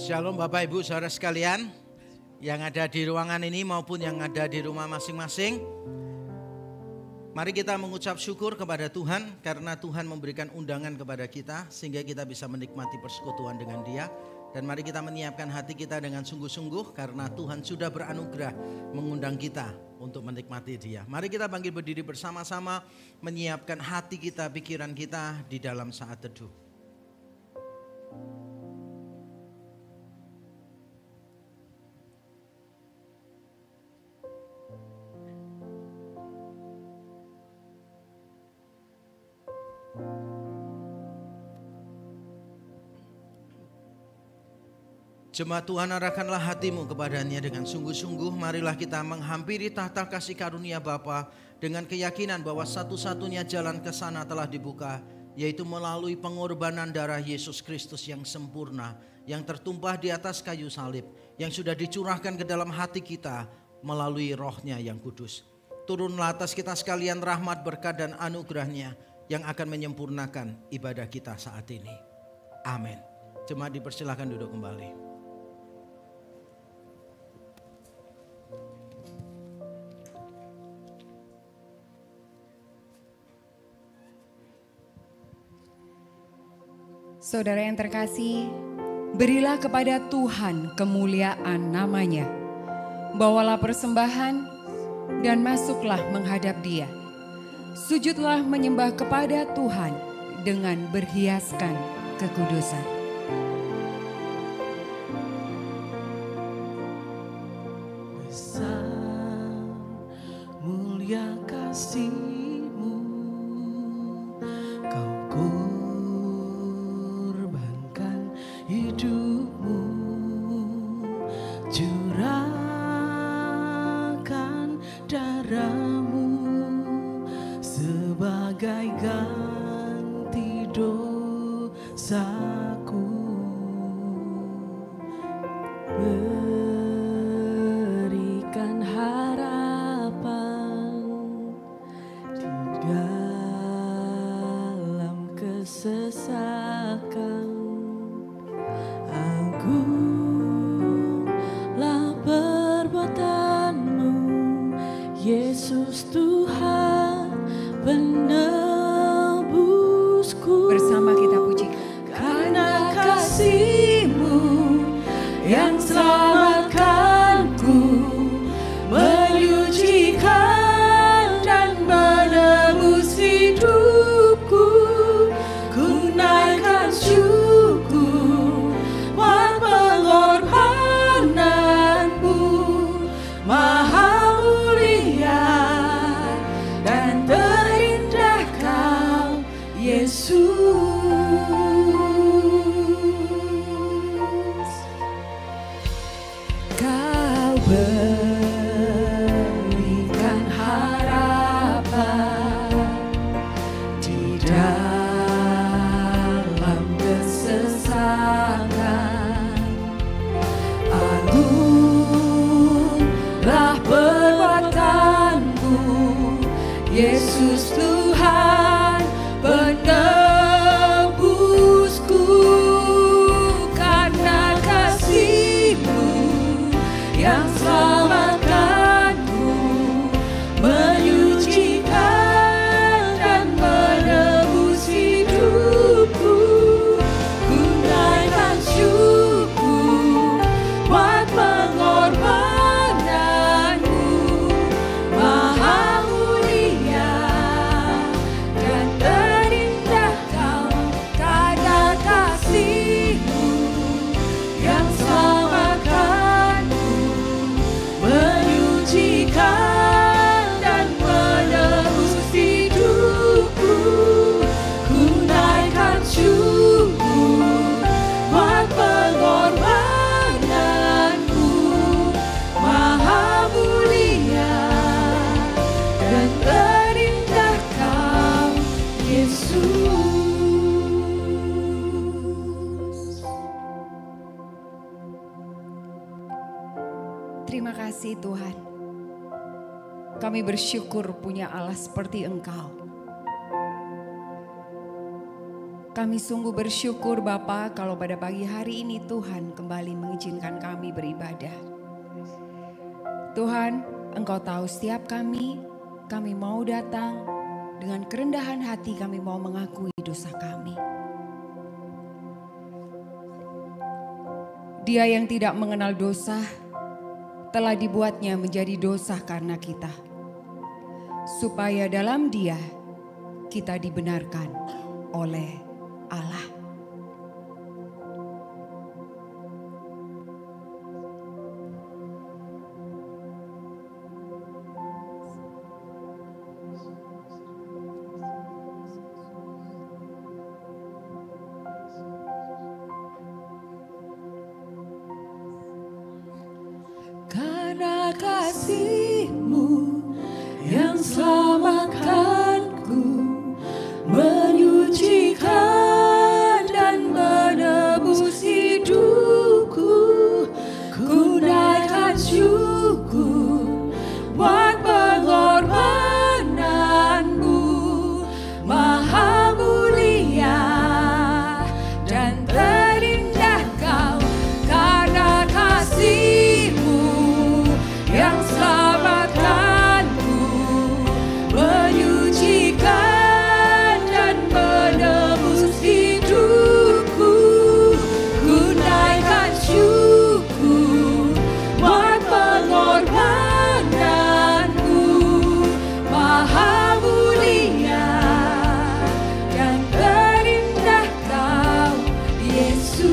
Shalom Bapak Ibu Saudara sekalian yang ada di ruangan ini maupun yang ada di rumah masing-masing. Mari kita mengucap syukur kepada Tuhan karena Tuhan memberikan undangan kepada kita sehingga kita bisa menikmati persekutuan dengan Dia. Dan mari kita menyiapkan hati kita dengan sungguh-sungguh karena Tuhan sudah beranugerah mengundang kita untuk menikmati Dia. Mari kita bangkit berdiri bersama-sama menyiapkan hati kita, pikiran kita di dalam saat teduh. Jemaat Tuhan, arahkanlah hatimu kepadanya dengan sungguh-sungguh. Marilah kita menghampiri tahta kasih karunia Bapa dengan keyakinan bahwa satu-satunya jalan ke sana telah dibuka, yaitu melalui pengorbanan darah Yesus Kristus yang sempurna, yang tertumpah di atas kayu salib, yang sudah dicurahkan ke dalam hati kita melalui Roh-Nya yang kudus. Turunlah atas kita sekalian rahmat, berkat dan anugerah-Nya yang akan menyempurnakan ibadah kita saat ini. Amin. Jemaat dipersilakan duduk kembali. Saudara yang terkasih, berilah kepada Tuhan kemuliaan nama-Nya. Bawalah persembahan dan masuklah menghadap Dia. Sujudlah menyembah kepada Tuhan dengan berhiaskan kekudusan. Besar mulia kasih-Mu, Kau korbankan hidup-Mu, curahkan darah-Mu sebagai ganti dosaku. Berikan harapan di dalam kesesakan. Agunglah perbuatan-Mu, Yesus Tuhan penebusku. Bersama kita pujikan. Karena kasih-Mu yang selamatkanku, menyucikan dan menebus hidupku. Ku naikkan syukur buat pengorbanan-Mu, Maha mulia dan terindah Kau, Yesus. Kau berikan harapan di dalam kesesakan. Agunglah perbuatan-Mu, Yesus Tuhan penebusku. Karena kasih-Mu yang selamatkanku, menyucikan dan menebus hidupku. Ku naikkan syukur buat pengorbanan-Mu, Maha mulia dan terindah Kau. Karena kasih-Mu yang selamatkanku, menyucikan dan menebus hidupku. Ku naikkan syukur buat pengorbanan-Mu, Maha mulia dan terindah Kau, Yesus. Terima kasih Tuhan. Kami bersyukur punya Allah seperti Engkau. Kami sungguh bersyukur Bapa kalau pada pagi hari ini Tuhan kembali mengizinkan kami beribadah. Tuhan, Engkau tahu setiap kami mau datang dengan kerendahan hati, kami mau mengakui dosa kami. Dia yang tidak mengenal dosa telah dibuatnya menjadi dosa karena kita, supaya dalam Dia kita dibenarkan oleh Allah. Karena kasih-Mu yang selamatkanku, menyucikan dan menebus hidupku, ku naikkan syukur buat pengorbanan-Mu, Maha mulia dan terindah Kau. Karena kasih-Mu yang selamatkanku, menyucikan dan menebus hidupku, ku naikkan syukur buat pengorbanan-Mu, Maha mulia dan terindah Kau, Yesus.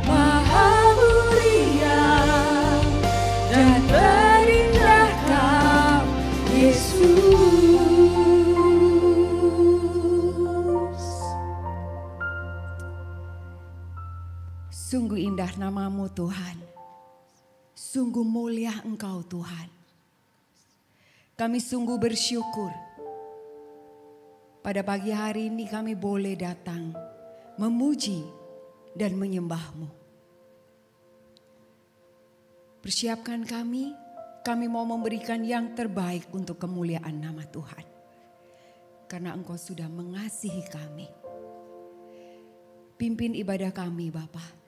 Maha mulia dan terindah Kau, Yesus. Sungguh indah nama-Mu Tuhan, sungguh mulia Engkau Tuhan. Kami sungguh bersyukur pada pagi hari ini kami boleh datang memuji dan menyembah-Mu. Persiapkan kami mau memberikan yang terbaik untuk kemuliaan nama Tuhan. Karena Engkau sudah mengasihi kami. Pimpin ibadah kami Bapa.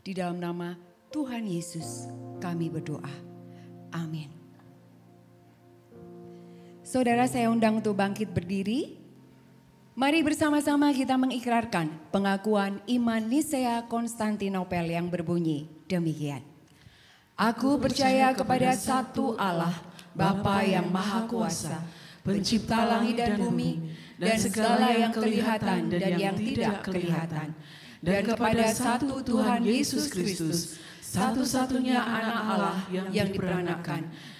Di dalam nama Tuhan Yesus kami berdoa. Amin. Saudara, saya undang untuk bangkit berdiri. Mari bersama-sama kita mengikrarkan pengakuan iman Nisea Konstantinopel yang berbunyi demikian. Aku percaya kepada satu Allah, Bapa yang Maha Kuasa, pencipta langit dan bumi, dan segala yang kelihatan dan yang tidak kelihatan. Dan kepada satu Tuhan Yesus Kristus, satu-satunya anak Allah yang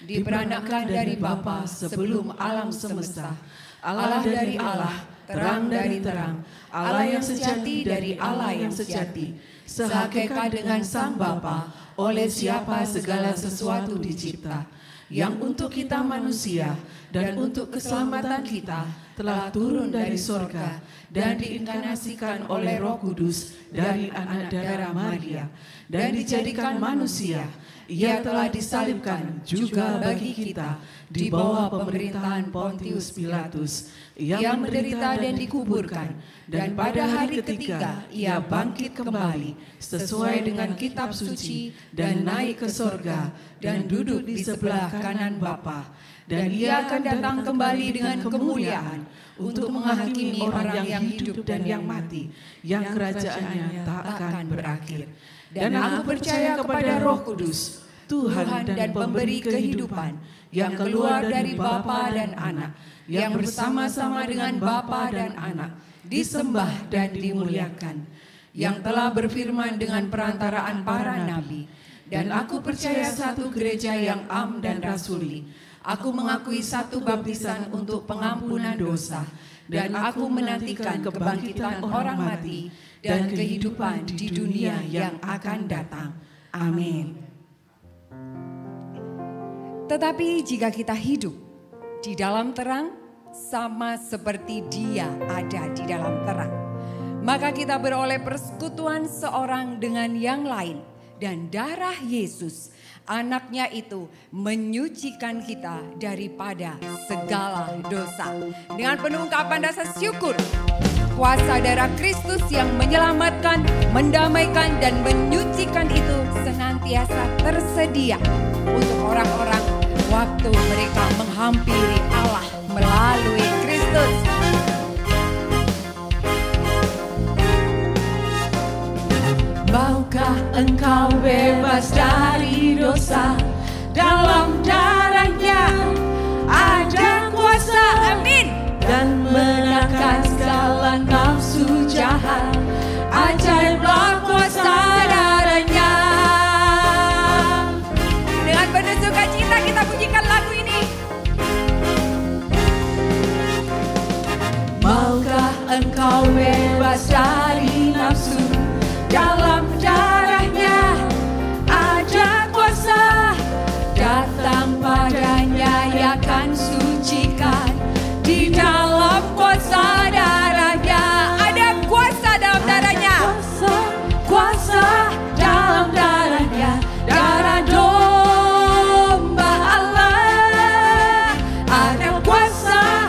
diperanakkan dari Bapa sebelum alam semesta. Allah dari Allah, terang dari terang, Allah yang sejati dari Allah yang sejati, sehakikat dengan Sang Bapa, oleh siapa segala sesuatu dicipta, yang untuk kita manusia dan untuk keselamatan kita telah turun dari sorga dan diinkarnasikan oleh Roh Kudus dari anak darah Maria dan dijadikan manusia. Ia telah disalibkan juga bagi kita di bawah pemerintahan Pontius Pilatus. Ia menderita dan dikuburkan, dan pada hari ketiga ia bangkit kembali sesuai dengan kitab suci dan naik ke sorga dan duduk di sebelah kanan Bapa. Dan ia akan datang kembali dengan kemuliaan untuk menghakimi orang yang hidup dan yang mati, yang kerajaannya tak akan berakhir. Dan aku percaya kepada Roh Kudus, Tuhan dan pemberi kehidupan, yang keluar dari Bapa dan Anak, yang bersama-sama dengan Bapa dan Anak, disembah dan dimuliakan, yang telah berfirman dengan perantaraan para nabi. Dan aku percaya satu gereja yang am dan rasuli. Aku mengakui satu baptisan untuk pengampunan dosa, dan aku menantikan kebangkitan orang mati dan kehidupan di dunia yang akan datang. Amin. Tetapi jika kita hidup di dalam terang, sama seperti Dia ada di dalam terang, maka kita beroleh persekutuan seorang dengan yang lain, dan darah Yesus Anaknya itu menyucikan kita daripada segala dosa. Dengan penuh ungkapan rasa syukur, kuasa darah Kristus yang menyelamatkan, mendamaikan dan menyucikan itu senantiasa tersedia untuk orang-orang waktu mereka menghampiri Allah melalui Kristus. Maukah engkau bebas dari dosa? Dalam darahnya ada kuasa, amin, dan menangkan segala nafsu jahat. Ajaiblah kuasa darahnya. Dengan penuh sukacita kita pujikan lagu ini. Maukah engkau bebas dari nafsu? Dalam darahnya ada kuasa. Datang padanya, ia akan sucikan. Di dalam kuasa darahnya ada kuasa dalam darahnya. Kuasa dalam darahnya, darah domba Allah. Ada kuasa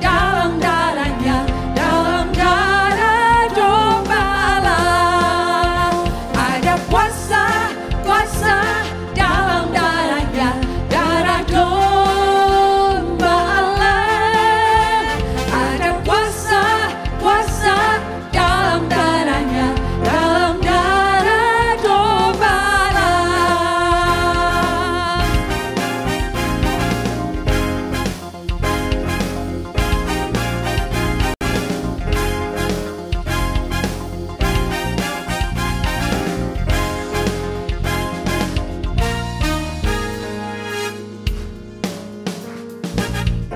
dalam darahnya, dalam darah domba Allah. Ada kuasa dalam darahnya, darah domba Allah. Ada kuasa dalam darahnya, dalam darah domba Allah.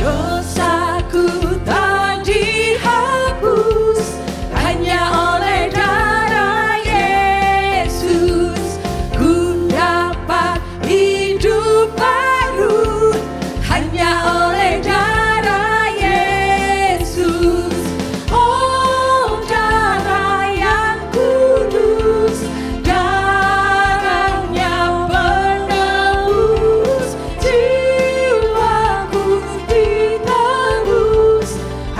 Dosaku tak dihapus hanya oleh darah Yesus. Ku dapat hidup baru hanya oleh darah Yesus. Oh, darah yang kudus, darahnya penebus. Jiwaku ditebus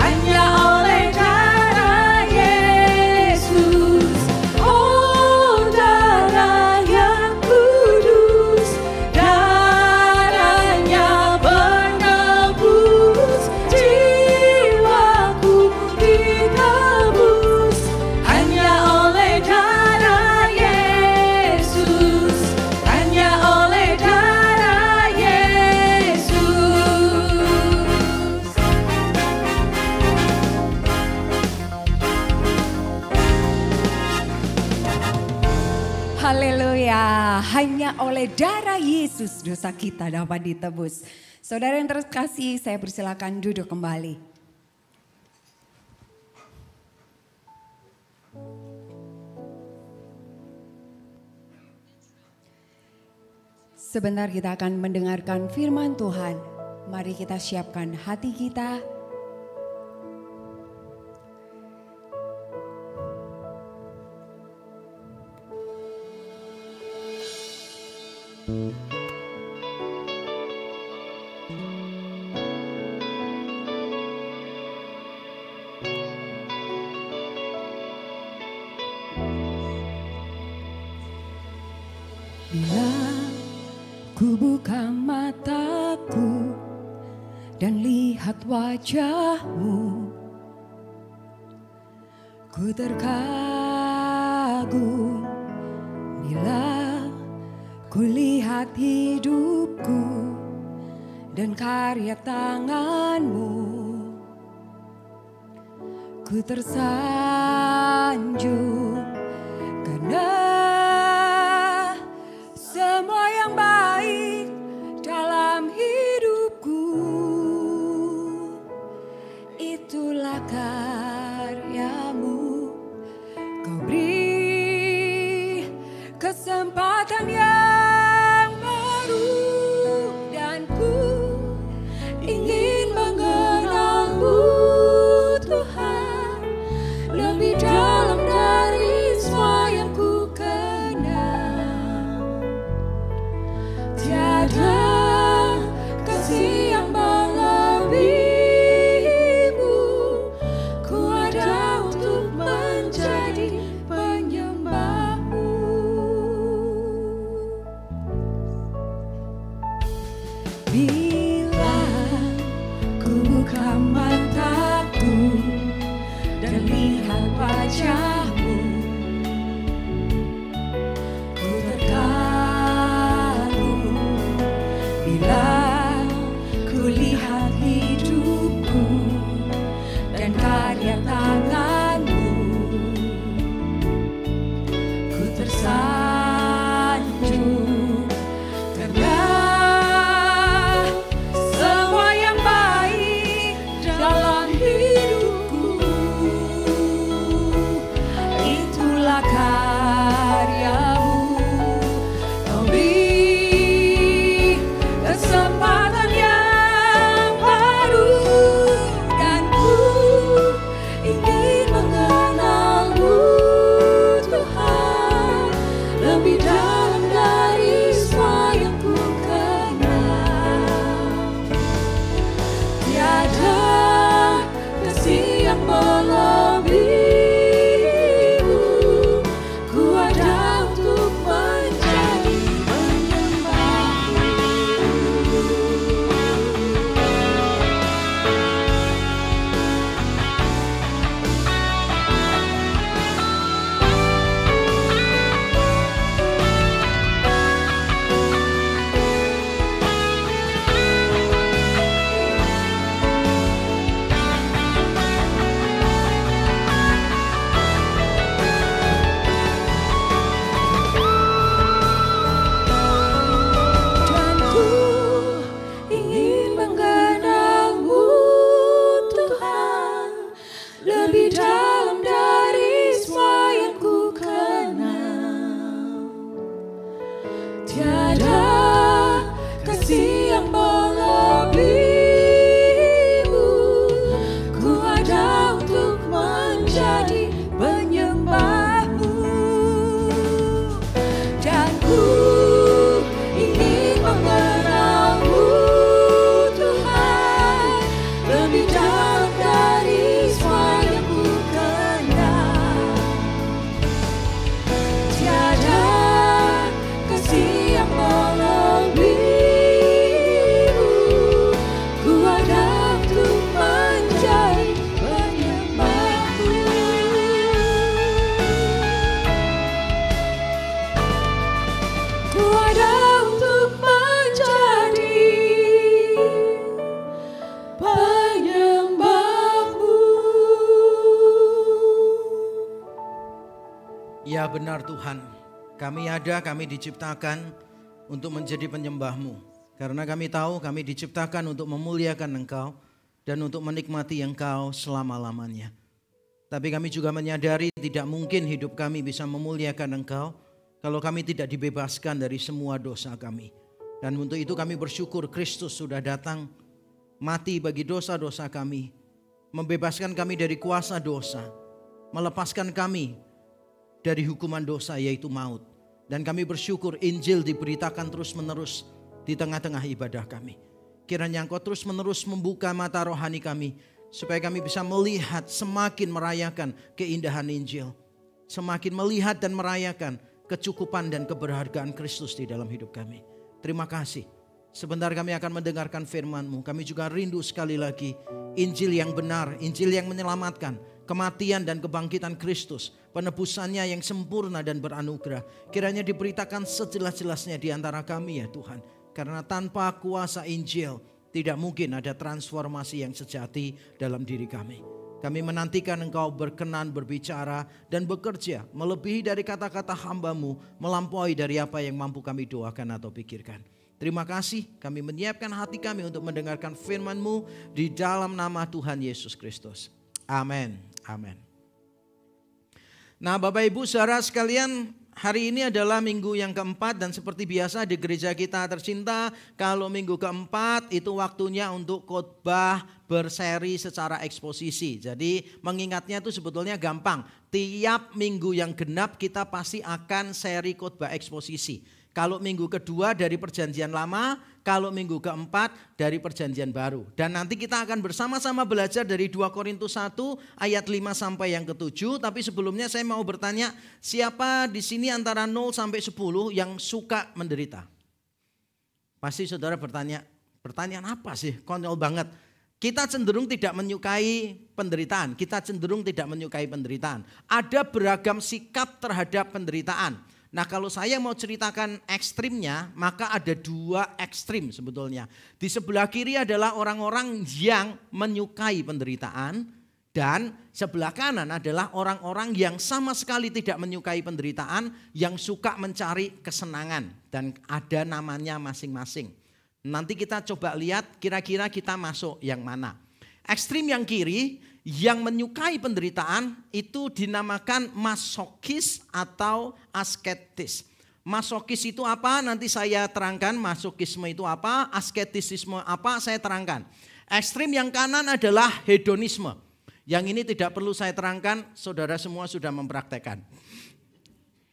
hanya oleh darah Yesus. Oh, darah yang kudus, darahnya penebus. Jiwaku ditebus hanya oleh darah Yesus, hanya oleh darah Yesus. Haleluya, hanya oleh darah Yesus dosa kita dapat ditebus. Saudara yang terkasih, saya persilakan duduk kembali. Sebentar kita akan mendengarkan firman Tuhan. Mari kita siapkan hati kita. Bila ku buka mataku dan lihat wajahmu, ku terkagum. Bila ku lihat hidupku dan karya tanganmu, ku tersanjung karena semua yang baik dalam hidupku itulah karyamu. Kau beri kesempatan yang baru dan ku ingin mengenalmu Tuhan lebih dalam dari semua yang ku kenal. lihat tanganmu, ku tersanjung karena semua yang baik dalam hidupku itulah karyamu. Kau beri kesempatan yang baru dan ku ingin mengenalmu Tuhan lebih dalam dari semua yang ku kenal. Tiada kasih yang melebihimu, ku ada untuk menjadi penyembahmu. Dan ku ingin mengenalmu Tuhan lebih dalam dari semua yang ku kenal. Tiada kasih yang melebihimu, ku ada untuk menjadi penyembahmu. Dan ku ingin mengenalmu Tuhan lebih dalam dari semua yang ku kenal. Tiada kasih yang melebihimu, ku ada untuk menjadi penyembahmu. Ku ada untuk menjadi penyembahmu. Ya benar Tuhan, kami diciptakan untuk menjadi penyembah-Mu. Karena kami tahu kami diciptakan untuk memuliakan Engkau dan untuk menikmati Engkau selama-lamanya. Tapi kami juga menyadari tidak mungkin hidup kami bisa memuliakan Engkau kalau kami tidak dibebaskan dari semua dosa kami. Dan untuk itu kami bersyukur Kristus sudah datang, mati bagi dosa-dosa kami, membebaskan kami dari kuasa dosa, melepaskan kami dari hukuman dosa yaitu maut. Dan kami bersyukur Injil diberitakan terus-menerus di tengah-tengah ibadah kami. Kiranya Engkau terus-menerus membuka mata rohani kami supaya kami bisa melihat, semakin merayakan keindahan Injil, semakin melihat dan merayakan kecukupan dan keberhargaan Kristus di dalam hidup kami. Terima kasih. Sebentar kami akan mendengarkan firman-Mu. Kami juga rindu sekali lagi Injil yang benar, Injil yang menyelamatkan, kematian dan kebangkitan Kristus, penebusannya yang sempurna dan beranugerah. Kiranya diberitakan sejelas-jelasnya di antara kami ya Tuhan. Karena tanpa kuasa Injil tidak mungkin ada transformasi yang sejati dalam diri kami. Kami menantikan Engkau berkenan berbicara dan bekerja melebihi dari kata-kata hamba-Mu, melampaui dari apa yang mampu kami doakan atau pikirkan. Terima kasih, kami menyiapkan hati kami untuk mendengarkan firman-Mu di dalam nama Tuhan Yesus Kristus. Amin. Amin. Nah Bapak Ibu saudara sekalian, hari ini adalah minggu yang keempat dan seperti biasa di gereja kita tercinta, kalau minggu keempat itu waktunya untuk khotbah berseri secara eksposisi. Jadi mengingatnya itu sebetulnya gampang. Tiap minggu yang genap kita pasti akan seri khotbah eksposisi. Kalau minggu kedua dari perjanjian lama, kalau minggu keempat dari perjanjian baru. Dan nanti kita akan bersama-sama belajar dari 2 Korintus 1 ayat 5 sampai yang ke-7. Tapi sebelumnya saya mau bertanya, siapa di sini antara 0 sampai 10 yang suka menderita? Pasti saudara bertanya, pertanyaan apa sih? Konyol banget. Kita cenderung tidak menyukai penderitaan. Kita cenderung tidak menyukai penderitaan. Ada beragam sikap terhadap penderitaan. Nah kalau saya mau ceritakan ekstrimnya, maka ada 2 ekstrim sebetulnya. Di sebelah kiri adalah orang-orang yang menyukai penderitaan. Dan sebelah kanan adalah orang-orang yang sama sekali tidak menyukai penderitaan, yang suka mencari kesenangan. Dan ada namanya masing-masing. Nanti kita coba lihat kira-kira kita masuk yang mana. Ekstrim yang kiri yang menyukai penderitaan itu dinamakan masokis atau asketis. Masokis itu apa? Nanti saya terangkan. Masokisme itu apa? Asketisisme apa? Saya terangkan. Ekstrim yang kanan adalah hedonisme. Yang ini tidak perlu saya terangkan, saudara semua sudah mempraktekkan.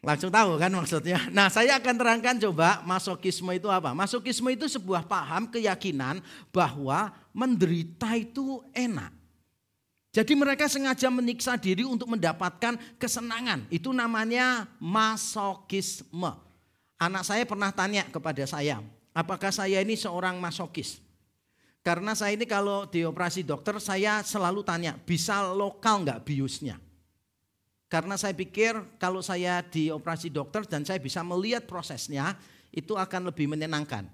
Langsung tahu kan maksudnya. Nah, saya akan terangkan coba masokisme itu apa. Masokisme itu sebuah paham keyakinan bahwa menderita itu enak. Jadi mereka sengaja menyiksa diri untuk mendapatkan kesenangan. Itu namanya masokisme. Anak saya pernah tanya kepada saya, apakah saya ini seorang masokis? Karena saya ini kalau dioperasi dokter saya selalu tanya, bisa lokal enggak biusnya? Karena saya pikir kalau saya dioperasi dokter dan saya bisa melihat prosesnya, itu akan lebih menyenangkan.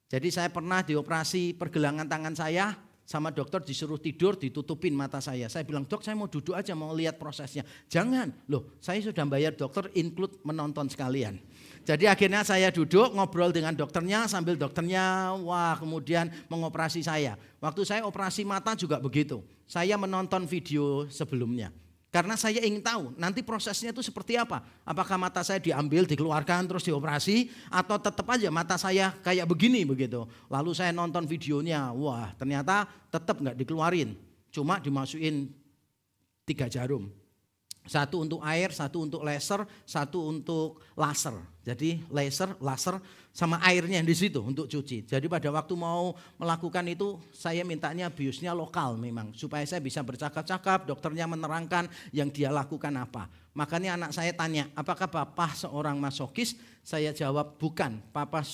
Jadi saya pernah dioperasi pergelangan tangan saya, sama dokter disuruh tidur, ditutupin mata saya. Saya bilang, dok saya mau duduk aja, mau lihat prosesnya. Jangan, loh saya sudah bayar dokter include menonton sekalian. Jadi akhirnya saya duduk ngobrol dengan dokternya sambil dokternya kemudian mengoperasi saya. Waktu saya operasi mata juga begitu. Saya menonton video sebelumnya. Karena saya ingin tahu nanti prosesnya itu seperti apa. Apakah mata saya diambil, dikeluarkan terus dioperasi atau tetap aja mata saya kayak begini begitu. Lalu saya nonton videonya, ternyata tetap nggak dikeluarin. Cuma dimasukin 3 jarum. 1 untuk air, 1 untuk laser, 1 untuk laser. Jadi laser sama airnya di situ untuk cuci. Jadi pada waktu mau melakukan itu saya mintanya biusnya lokal memang. Supaya saya bisa bercakap-cakap, dokternya menerangkan yang dia lakukan apa. Makanya anak saya tanya, apakah Bapak seorang masokis? Saya jawab bukan, Papa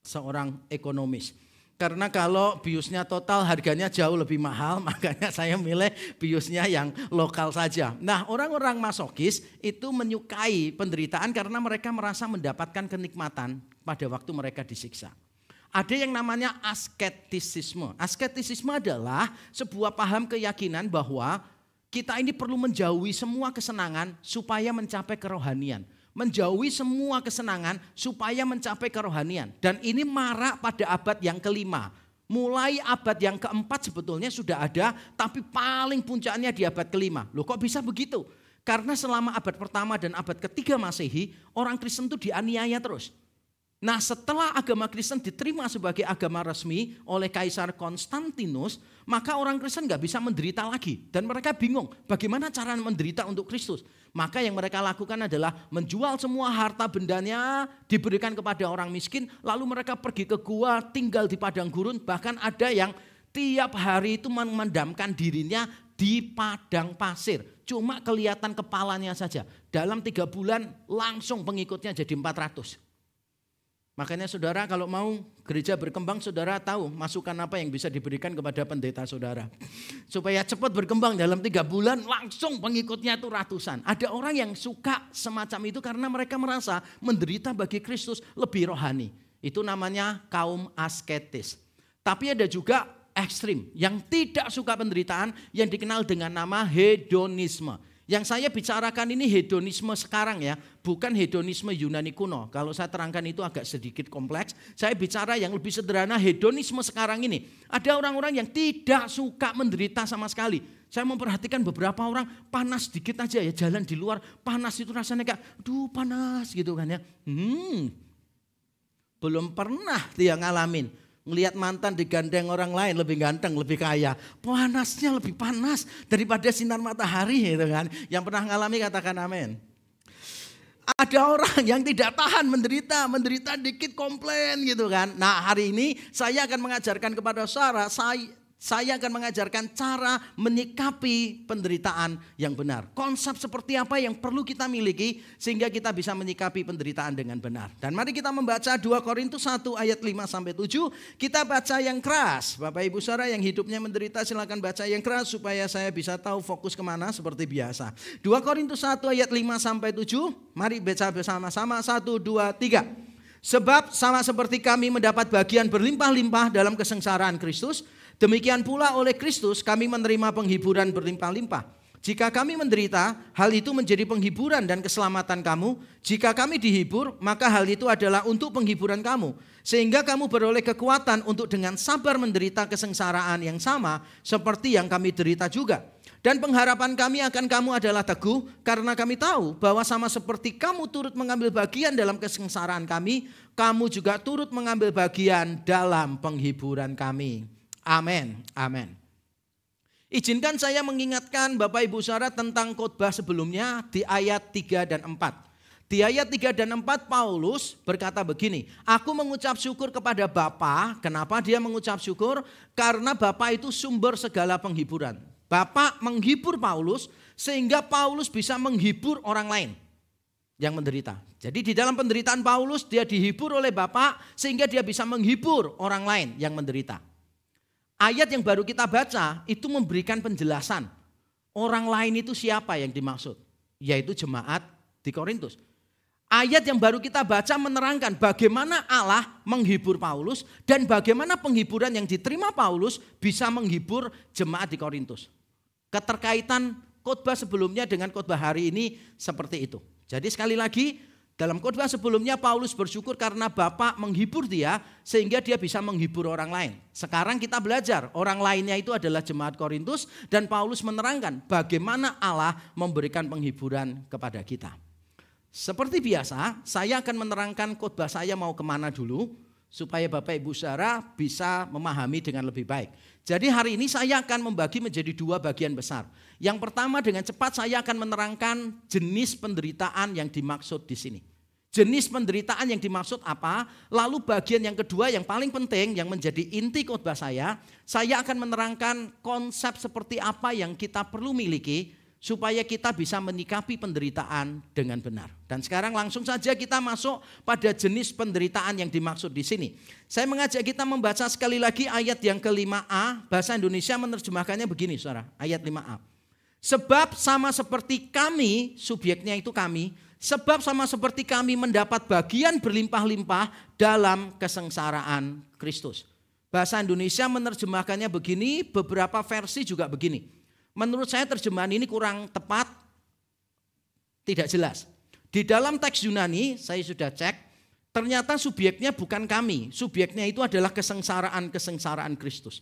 seorang ekonomis. Karena kalau biusnya total harganya jauh lebih mahal, makanya saya milih biusnya yang lokal saja. Nah, orang-orang masokis itu menyukai penderitaan karena mereka merasa mendapatkan kenikmatan pada waktu mereka disiksa. Ada yang namanya asketisisme. Asketisisme adalah sebuah paham keyakinan bahwa kita ini perlu menjauhi semua kesenangan supaya mencapai kerohanian. Menjauhi semua kesenangan supaya mencapai kerohanian. Dan ini marak pada abad yang kelima. Mulai abad yang keempat sebetulnya sudah ada, tapi paling puncaknya di abad kelima. Loh kok bisa begitu? Karena selama abad pertama dan abad ketiga Masehi, orang Kristen itu dianiaya terus. Nah setelah agama Kristen diterima sebagai agama resmi oleh Kaisar Konstantinus, maka orang Kristen gak bisa menderita lagi. Dan mereka bingung bagaimana cara menderita untuk Kristus. Maka yang mereka lakukan adalah menjual semua harta bendanya, diberikan kepada orang miskin, lalu mereka pergi ke gua, tinggal di padang gurun, bahkan ada yang tiap hari itu memendamkan dirinya di padang pasir. Cuma kelihatan kepalanya saja. Dalam 3 bulan langsung pengikutnya jadi 400. Makanya saudara kalau mau gereja berkembang, saudara tahu masukan apa yang bisa diberikan kepada pendeta saudara. Supaya cepat berkembang dalam 3 bulan langsung pengikutnya itu ratusan. Ada orang yang suka semacam itu karena mereka merasa menderita bagi Kristus lebih rohani. Itu namanya kaum asketis. Tapi ada juga ekstrim yang tidak suka penderitaan yang dikenal dengan nama hedonisme. Yang saya bicarakan ini hedonisme sekarang ya, bukan hedonisme Yunani kuno. Kalau saya terangkan itu agak sedikit kompleks. Saya bicara yang lebih sederhana, hedonisme sekarang ini. Ada orang-orang yang tidak suka menderita sama sekali. Saya memperhatikan beberapa orang panas dikit aja ya, jalan di luar panas itu rasanya kayak, aduh panas gitu kan ya. Belum pernah dia ngalamin. Ngelihat mantan digandeng orang lain lebih ganteng, lebih kaya. Panasnya lebih panas daripada sinar matahari gitu kan. Yang pernah ngalami katakan amin. Ada orang yang tidak tahan menderita dikit komplain gitu kan. Nah hari ini saya akan mengajarkan kepada saudara, saya akan mengajarkan cara menyikapi penderitaan yang benar. Konsep seperti apa yang perlu kita miliki sehingga kita bisa menyikapi penderitaan dengan benar. Dan mari kita membaca 2 Korintus 1 ayat 5-7. Kita baca yang keras. Bapak Ibu Saudara yang hidupnya menderita silakan baca yang keras supaya saya bisa tahu fokus kemana seperti biasa. 2 Korintus 1 ayat 5-7. Mari baca bersama-sama 1, 2, 3. Sebab sama seperti kami mendapat bagian berlimpah-limpah dalam kesengsaraan Kristus, Demikian pula oleh Kristus kami menerima penghiburan berlimpah-limpah. Jika kami menderita, hal itu menjadi penghiburan dan keselamatan kamu. Jika kami dihibur, maka hal itu adalah untuk penghiburan kamu. Sehingga kamu beroleh kekuatan untuk dengan sabar menderita kesengsaraan yang sama seperti yang kami derita juga. Dan pengharapan kami akan kamu adalah teguh, karena kami tahu bahwa sama seperti kamu turut mengambil bagian dalam kesengsaraan kami, kamu juga turut mengambil bagian dalam penghiburan kami. Amin. Amin. Izinkan saya mengingatkan Bapak Ibu Saudara tentang khotbah sebelumnya di ayat 3 dan 4. Di ayat 3 dan 4 Paulus berkata begini, aku mengucap syukur kepada Bapa. Kenapa dia mengucap syukur? Karena Bapa itu sumber segala penghiburan. Bapa menghibur Paulus sehingga Paulus bisa menghibur orang lain yang menderita. Jadi di dalam penderitaan Paulus dia dihibur oleh Bapa sehingga dia bisa menghibur orang lain yang menderita. Ayat yang baru kita baca itu memberikan penjelasan. Orang lain itu siapa yang dimaksud? Yaitu jemaat di Korintus. Ayat yang baru kita baca menerangkan bagaimana Allah menghibur Paulus dan bagaimana penghiburan yang diterima Paulus bisa menghibur jemaat di Korintus. Keterkaitan khotbah sebelumnya dengan khotbah hari ini seperti itu. Jadi sekali lagi dalam khotbah sebelumnya Paulus bersyukur karena Bapa menghibur dia sehingga dia bisa menghibur orang lain. Sekarang kita belajar orang lainnya itu adalah jemaat Korintus dan Paulus menerangkan bagaimana Allah memberikan penghiburan kepada kita. Seperti biasa saya akan menerangkan khotbah saya mau kemana dulu supaya Bapak Ibu Saudara bisa memahami dengan lebih baik. Jadi hari ini saya akan membagi menjadi dua bagian besar. Yang pertama dengan cepat saya akan menerangkan jenis penderitaan yang dimaksud di sini. Jenis penderitaan yang dimaksud apa? Lalu bagian yang kedua yang paling penting yang menjadi inti khotbah saya akan menerangkan konsep seperti apa yang kita perlu miliki supaya kita bisa menyikapi penderitaan dengan benar. Dan sekarang langsung saja kita masuk pada jenis penderitaan yang dimaksud di sini. Saya mengajak kita membaca sekali lagi ayat yang ke-5a, bahasa Indonesia menerjemahkannya begini Saudara, ayat 5a. Sebab sama seperti kami, subjeknya itu kami, sebab sama seperti kami mendapat bagian berlimpah-limpah dalam kesengsaraan Kristus. Bahasa Indonesia menerjemahkannya begini, beberapa versi juga begini. Menurut saya terjemahan ini kurang tepat, tidak jelas. Di dalam teks Yunani, saya sudah cek, ternyata subjeknya bukan kami. Subjeknya itu adalah kesengsaraan Kristus.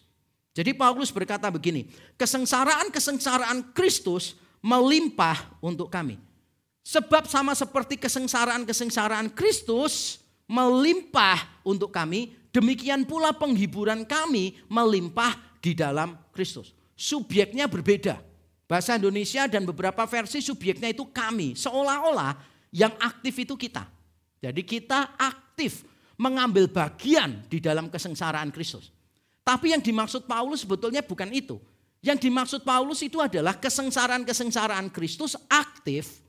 Jadi Paulus berkata begini, kesengsaraan Kristus melimpah untuk kami. Sebab sama seperti kesengsaraan Kristus melimpah untuk kami, demikian pula penghiburan kami melimpah di dalam Kristus. Subjeknya berbeda. Bahasa Indonesia dan beberapa versi subjeknya itu kami. Seolah-olah yang aktif itu kita. Jadi kita aktif mengambil bagian di dalam kesengsaraan Kristus. Tapi yang dimaksud Paulus sebetulnya bukan itu. Yang dimaksud Paulus itu adalah kesengsaraan Kristus aktif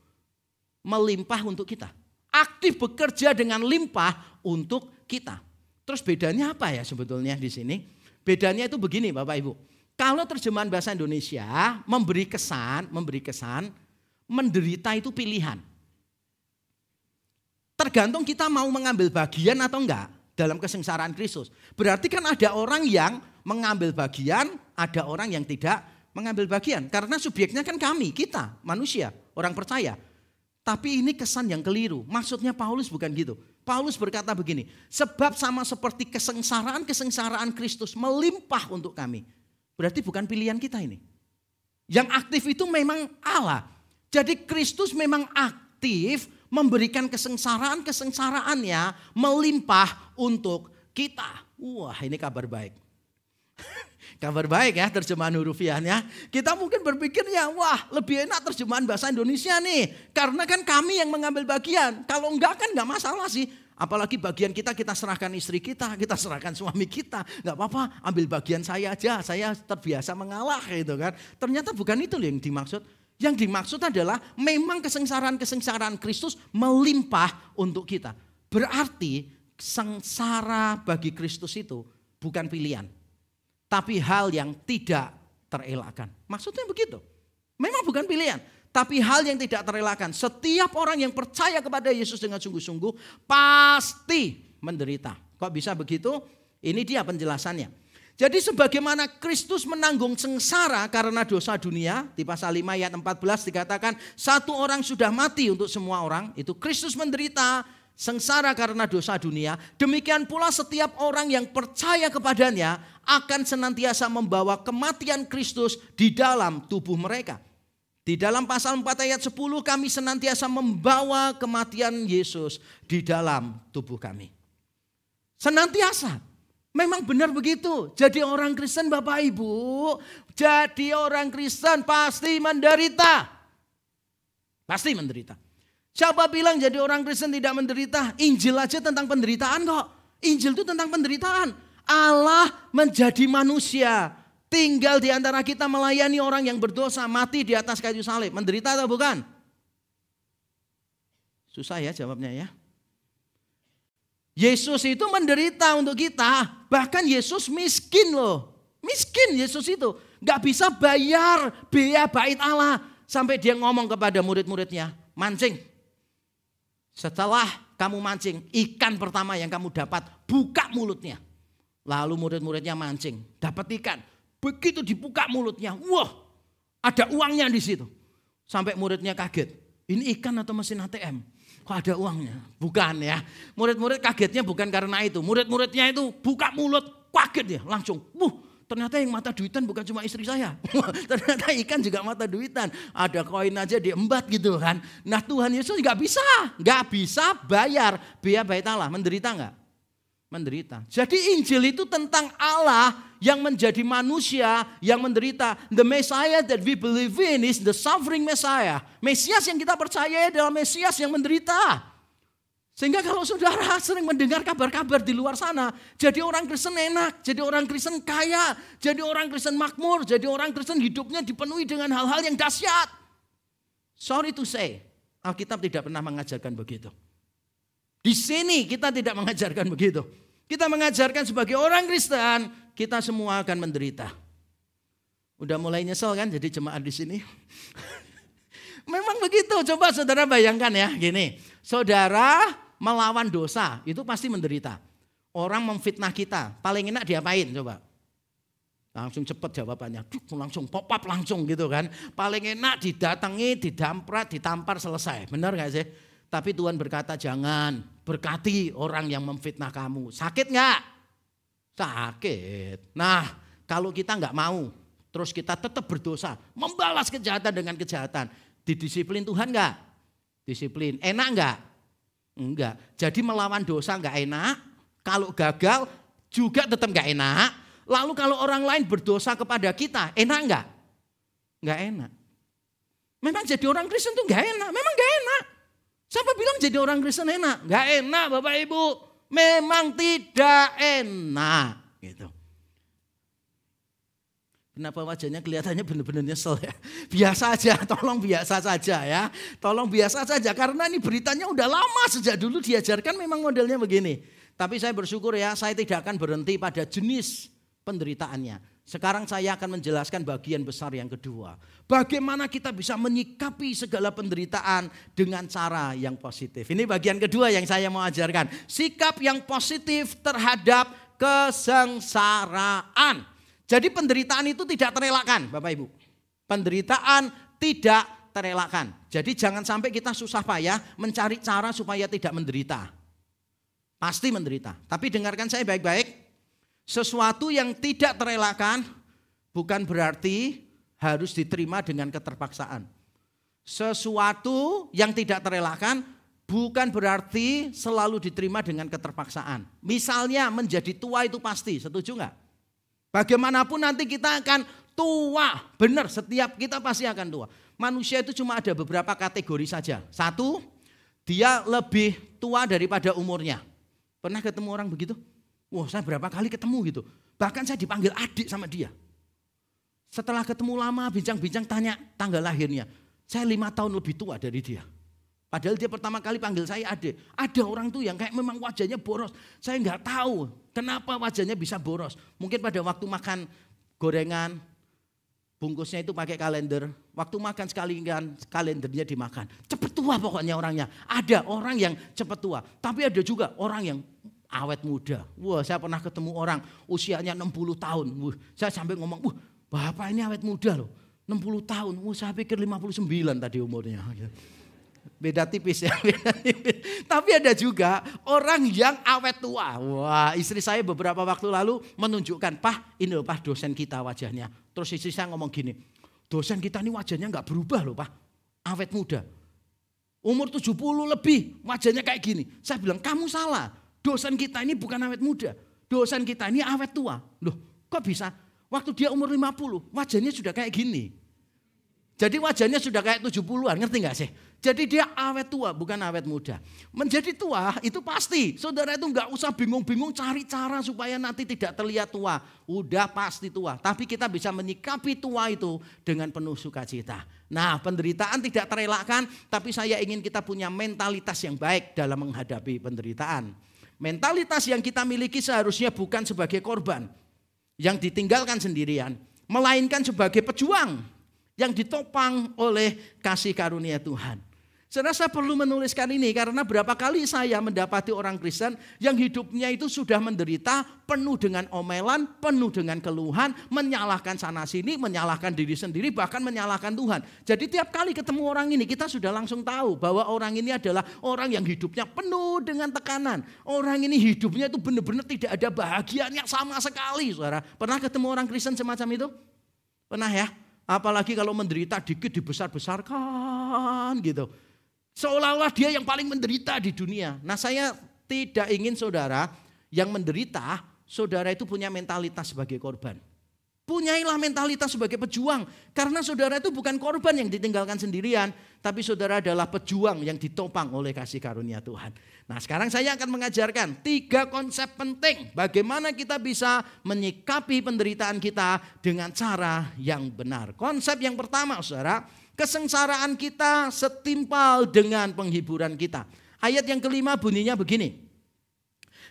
melimpah untuk kita. Aktif bekerja dengan limpah untuk kita. Terus bedanya apa ya sebetulnya di sini? Bedanya itu begini Bapak Ibu. Kalau terjemahan bahasa Indonesia memberi kesan menderita itu pilihan. Tergantung kita mau mengambil bagian atau enggak dalam kesengsaraan Kristus. Berarti kan ada orang yang mengambil bagian, ada orang yang tidak mengambil bagian. Karena subjeknya kan kami, kita, manusia, orang percaya. Tapi ini kesan yang keliru. Maksudnya Paulus bukan gitu. Paulus berkata begini, sebab sama seperti kesengsaraan Kristus melimpah untuk kami. Berarti bukan pilihan kita ini. Yang aktif itu memang Allah. Jadi Kristus memang aktif memberikan kesengsaraannya melimpah untuk kita. Wah, ini kabar baik. Kabar baik ya terjemahan hurufiahnya. Kita mungkin berpikirnya, wah lebih enak terjemahan bahasa Indonesia nih. Karena kan kami yang mengambil bagian. Kalau enggak kan enggak masalah sih. Apalagi bagian kita serahkan istri kita serahkan suami kita. Enggak apa-apa, ambil bagian saya aja. Saya terbiasa mengalah gitu kan. Ternyata bukan itu yang dimaksud. Yang dimaksud adalah memang kesengsaraan Kristus melimpah untuk kita. Berarti sengsara bagi Kristus itu bukan pilihan. Tapi hal yang tidak terelakkan. Maksudnya begitu. Memang bukan pilihan. Tapi hal yang tidak terelakkan. Setiap orang yang percaya kepada Yesus dengan sungguh-sungguh pasti menderita. Kok bisa begitu? Ini dia penjelasannya. Jadi sebagaimana Kristus menanggung sengsara karena dosa dunia, di pasal 5 ayat 14 dikatakan satu orang sudah mati untuk semua orang, itu Kristus menderita sengsara karena dosa dunia. Demikian pula setiap orang yang percaya kepadanya akan senantiasa membawa kematian Kristus di dalam tubuh mereka. Di dalam pasal 4 ayat 10 kami senantiasa membawa kematian Yesus di dalam tubuh kami. Senantiasa. Memang benar begitu. Jadi orang Kristen Bapak Ibu, jadi orang Kristen pasti menderita. Pasti menderita. Siapa bilang jadi orang Kristen tidak menderita? Injil aja tentang penderitaan kok. Injil itu tentang penderitaan. Allah menjadi manusia. Tinggal di antara kita melayani orang yang berdosa. Mati di atas kayu salib. Menderita atau bukan? Susah ya jawabnya ya. Yesus itu menderita untuk kita. Bahkan Yesus miskin loh. Miskin Yesus itu. Gak bisa bayar biaya bait Allah. Sampai dia ngomong kepada murid-muridnya. Mancing. Setelah kamu mancing. Ikan pertama yang kamu dapat. Buka mulutnya. Lalu murid-muridnya mancing. Dapat ikan. Begitu dibuka mulutnya. Wah, ada uangnya di situ. Sampai muridnya kaget. Ini ikan atau mesin ATM? Kok ada uangnya? Bukan ya. Murid-murid kagetnya bukan karena itu. Murid-muridnya itu buka mulut, kaget ya langsung. Ternyata yang mata duitan bukan cuma istri saya. Ternyata ikan juga mata duitan. Ada koin aja diembat gitu kan. Nah Tuhan Yesus gak bisa bayar biaya bait Allah. Menderita gak? Menderita. Jadi Injil itu tentang Allah yang menjadi manusia yang menderita. The Messiah that we believe in is the suffering Messiah. Mesias yang kita percaya adalah Mesias yang menderita. Sehingga kalau saudara sering mendengar kabar-kabar di luar sana, jadi orang Kristen enak, jadi orang Kristen kaya, jadi orang Kristen makmur, jadi orang Kristen hidupnya dipenuhi dengan hal-hal yang dahsyat. Sorry to say, Alkitab tidak pernah mengajarkan begitu. Di sini kita tidak mengajarkan begitu. Kita mengajarkan sebagai orang Kristen, kita semua akan menderita. Udah mulai nyesel kan jadi jemaat di sini? Memang begitu. Coba saudara bayangkan ya, gini. Saudara melawan dosa, itu pasti menderita. Orang memfitnah kita, paling enak diapain coba? Langsung cepet jawabannya, langsung pop up langsung gitu kan. Paling enak didatangi, didamprat, ditampar, selesai. Benar gak sih? Tapi Tuhan berkata jangan berkati orang yang memfitnah kamu. Sakit gak? Sakit. Nah kalau kita gak mau, terus kita tetap berdosa, membalas kejahatan dengan kejahatan. Didisiplin Tuhan gak? Disiplin. Enak gak? Enggak. Jadi melawan dosa gak enak. Kalau gagal juga tetap gak enak. Lalu kalau orang lain berdosa kepada kita, enak gak? Gak enak. Memang jadi orang Kristen tuh gak enak. Memang gak enak. Siapa bilang jadi orang Kristen enak? Gak enak Bapak Ibu. Memang tidak enak. Gitu. Kenapa wajahnya kelihatannya benar-benar nyesel ya? Biasa aja, tolong biasa saja ya. Tolong biasa saja karena ini beritanya udah lama sejak dulu diajarkan memang modelnya begini. Tapi saya bersyukur ya, saya tidak akan berhenti pada jenis penderitaannya. Sekarang saya akan menjelaskan bagian besar yang kedua. Bagaimana kita bisa menyikapi segala penderitaan dengan cara yang positif. Ini bagian kedua yang saya mau ajarkan. Sikap yang positif terhadap kesengsaraan. Jadi penderitaan itu tidak terelakkan Bapak Ibu. Penderitaan tidak terelakkan. Jadi jangan sampai kita susah payah mencari cara supaya tidak menderita. Pasti menderita. Tapi dengarkan saya baik-baik. Sesuatu yang tidak terelakkan bukan berarti harus diterima dengan keterpaksaan. Sesuatu yang tidak terelakkan bukan berarti selalu diterima dengan keterpaksaan. Misalnya menjadi tua itu pasti, setuju enggak? Bagaimanapun nanti kita akan tua. Benar, setiap kita pasti akan tua. Manusia itu cuma ada beberapa kategori saja. Satu, dia lebih tua daripada umurnya. Pernah ketemu orang begitu? Wah, saya berapa kali ketemu gitu. Bahkan saya dipanggil adik sama dia. Setelah ketemu lama, bincang-bincang tanya tanggal lahirnya. Saya 5 tahun lebih tua dari dia. Padahal dia pertama kali panggil saya adik. Ada orang tuh yang kayak memang wajahnya boros. Saya nggak tahu kenapa wajahnya bisa boros. Mungkin pada waktu makan gorengan, bungkusnya itu pakai kalender. Waktu makan sekali kan kalendernya dimakan. Cepet tua pokoknya orangnya. Ada orang yang cepet tua. Tapi ada juga orang yang awet muda. Wah, saya pernah ketemu orang usianya 60 tahun. Wah, saya sampai ngomong, wah bapak ini awet muda loh. 60 tahun, wah saya pikir 59 tadi umurnya. Beda tipis ya. Tapi ada juga orang yang awet tua. Wah, istri saya beberapa waktu lalu menunjukkan, Pak ini loh Pak dosen kita wajahnya. Terus istri saya ngomong gini, dosen kita ini wajahnya gak berubah loh Pak. Awet muda. Umur 70 lebih, wajahnya kayak gini. Saya bilang, kamu salah. Dosen kita ini bukan awet muda. Dosen kita ini awet tua. Loh, kok bisa? Waktu dia umur 50, wajahnya sudah kayak gini. Jadi wajahnya sudah kayak 70-an, ngerti gak sih? Jadi dia awet tua, bukan awet muda. Menjadi tua itu pasti. Saudara itu gak usah bingung-bingung cari cara supaya nanti tidak terlihat tua. Udah pasti tua. Tapi kita bisa menyikapi tua itu dengan penuh sukacita. Nah, penderitaan tidak terelakkan, tapi saya ingin kita punya mentalitas yang baik dalam menghadapi penderitaan. Mentalitas yang kita miliki seharusnya bukan sebagai korban yang ditinggalkan sendirian, melainkan sebagai pejuang yang ditopang oleh kasih karunia Tuhan. Saya perlu menuliskan ini karena berapa kali saya mendapati orang Kristen yang hidupnya itu sudah menderita, penuh dengan omelan, penuh dengan keluhan, menyalahkan sana sini, menyalahkan diri sendiri, bahkan menyalahkan Tuhan. Jadi tiap kali ketemu orang ini kita sudah langsung tahu bahwa orang ini adalah orang yang hidupnya penuh dengan tekanan. Orang ini hidupnya itu benar-benar tidak ada bahagianya sama sekali. Saudara, pernah ketemu orang Kristen semacam itu? Pernah ya? Apalagi kalau menderita dikit dibesar-besarkan gitu. Seolah-olah dia yang paling menderita di dunia. Nah, saya tidak ingin saudara yang menderita, saudara itu punya mentalitas sebagai korban. Punyailah mentalitas sebagai pejuang. Karena saudara itu bukan korban yang ditinggalkan sendirian, tapi saudara adalah pejuang yang ditopang oleh kasih karunia Tuhan. Nah, sekarang saya akan mengajarkan 3 konsep penting bagaimana kita bisa menyikapi penderitaan kita dengan cara yang benar. Konsep yang pertama, saudara, kesengsaraan kita setimpal dengan penghiburan kita. Ayat yang kelima bunyinya begini.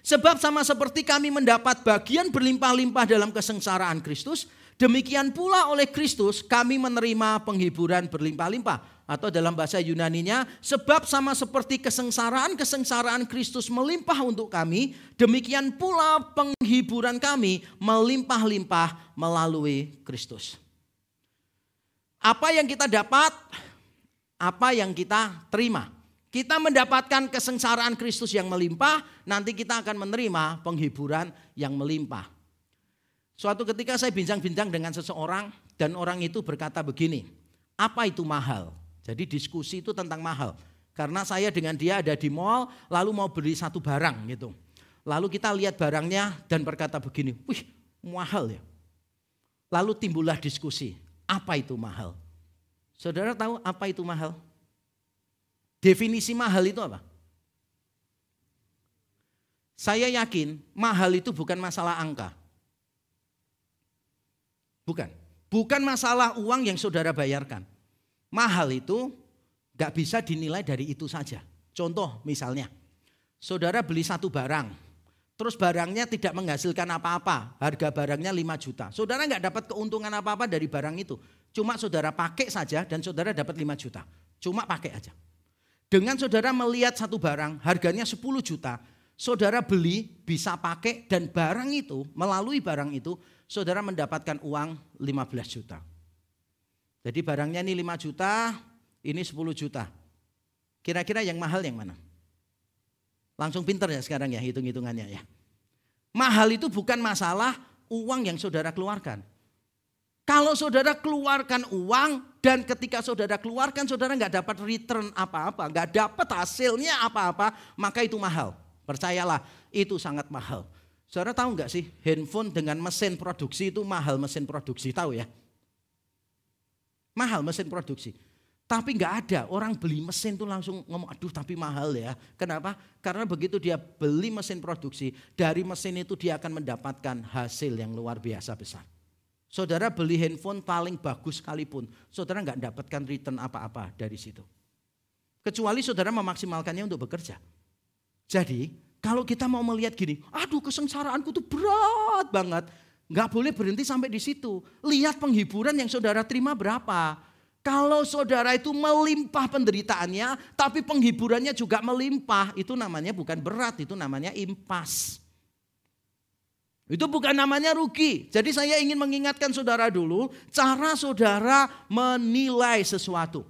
Sebab sama seperti kami mendapat bagian berlimpah-limpah dalam kesengsaraan Kristus, demikian pula oleh Kristus kami menerima penghiburan berlimpah-limpah. Atau dalam bahasa Yunaninya, sebab sama seperti kesengsaraan Kristus melimpah untuk kami, demikian pula penghiburan kami melimpah-limpah melalui Kristus. Apa yang kita dapat, apa yang kita terima. Kita mendapatkan kesengsaraan Kristus yang melimpah, nanti kita akan menerima penghiburan yang melimpah. Suatu ketika saya bincang-bincang dengan seseorang dan orang itu berkata begini, apa itu mahal? Jadi diskusi itu tentang mahal. Karena saya dengan dia ada di mall, lalu mau beli satu barang gitu. Lalu kita lihat barangnya dan berkata begini, wih mahal ya. Lalu timbullah diskusi. Apa itu mahal? Saudara tahu apa itu mahal? Definisi mahal itu apa? Saya yakin mahal itu bukan masalah angka. Bukan. Bukan masalah uang yang saudara bayarkan. Mahal itu gak bisa dinilai dari itu saja. Contoh misalnya, saudara beli satu barang. Terus barangnya tidak menghasilkan apa-apa, harga barangnya 5 juta. Saudara nggak dapat keuntungan apa-apa dari barang itu. Cuma saudara pakai saja dan saudara dapat 5 juta. Cuma pakai aja. Dengan saudara melihat satu barang, harganya 10 juta. Saudara beli, bisa pakai dan barang itu, melalui barang itu, saudara mendapatkan uang 15 juta. Jadi barangnya ini 5 juta, ini 10 juta. Kira-kira yang mahal yang mana? Langsung pinter ya sekarang ya hitung-hitungannya ya. Mahal itu bukan masalah uang yang saudara keluarkan. Kalau saudara keluarkan uang dan ketika saudara keluarkan saudara nggak dapat return apa-apa, nggak dapat hasilnya apa-apa, maka itu mahal. Percayalah itu sangat mahal. Saudara tahu nggak sih handphone dengan mesin produksi itu mahal mesin produksi, tahu ya? Mahal mesin produksi. Tapi nggak ada orang beli mesin tuh langsung ngomong aduh tapi mahal ya. Kenapa? Karena begitu dia beli mesin produksi, dari mesin itu dia akan mendapatkan hasil yang luar biasa besar. Saudara beli handphone paling bagus sekalipun, saudara nggak dapatkan return apa-apa dari situ. Kecuali saudara memaksimalkannya untuk bekerja. Jadi kalau kita mau melihat gini, aduh kesengsaraanku tuh berat banget. Nggak boleh berhenti sampai di situ. Lihat penghiburan yang saudara terima berapa. Kalau saudara itu melimpah penderitaannya, tapi penghiburannya juga melimpah, itu namanya bukan berat, itu namanya impas. Itu bukan namanya rugi. Jadi saya ingin mengingatkan saudara dulu, cara saudara menilai sesuatu.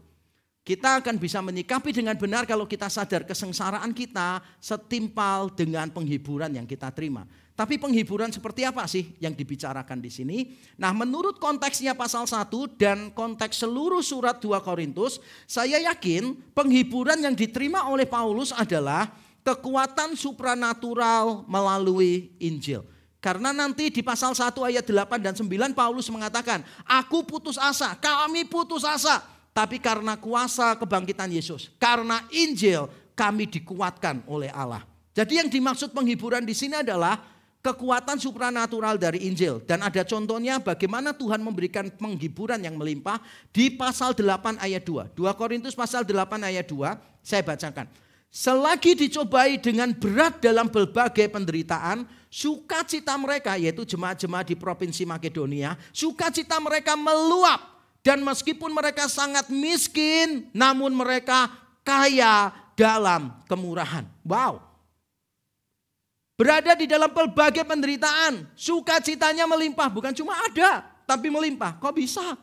Kita akan bisa menyikapi dengan benar kalau kita sadar kesengsaraan kita setimpal dengan penghiburan yang kita terima. Tapi penghiburan seperti apa sih yang dibicarakan di sini? Nah, menurut konteksnya pasal 1 dan konteks seluruh surat 2 Korintus, saya yakin penghiburan yang diterima oleh Paulus adalah kekuatan supranatural melalui Injil. Karena nanti di pasal 1 ayat 8 dan 9 Paulus mengatakan, aku putus asa, kami putus asa. Tapi karena kuasa kebangkitan Yesus, karena Injil kami dikuatkan oleh Allah. Jadi yang dimaksud penghiburan di sini adalah kekuatan supranatural dari Injil. Dan ada contohnya bagaimana Tuhan memberikan penghiburan yang melimpah di pasal 8 ayat 2. 2 Korintus pasal 8 ayat 2, saya bacakan. Selagi dicobai dengan berat dalam berbagai penderitaan, sukacita mereka, yaitu jemaat-jemaat di provinsi Makedonia, sukacita mereka meluap. Dan meskipun mereka sangat miskin, namun mereka kaya dalam kemurahan. Wow. Berada di dalam berbagai penderitaan, sukacitanya melimpah. Bukan cuma ada, tapi melimpah. Kok bisa?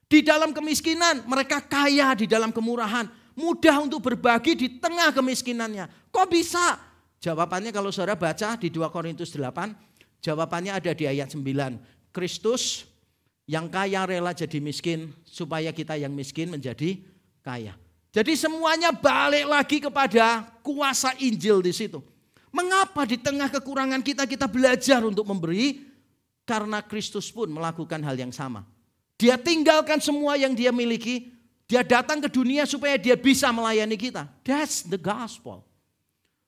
Di dalam kemiskinan, mereka kaya di dalam kemurahan. Mudah untuk berbagi di tengah kemiskinannya. Kok bisa? Jawabannya kalau saudara baca di 2 Korintus 8, jawabannya ada di ayat 9. Kristus yang kaya rela jadi miskin, supaya kita yang miskin menjadi kaya. Jadi semuanya balik lagi kepada kuasa Injil di situ. Mengapa di tengah kekurangan kita belajar untuk memberi? Karena Kristus pun melakukan hal yang sama. Dia tinggalkan semua yang dia miliki. Dia datang ke dunia supaya dia bisa melayani kita. That's the gospel.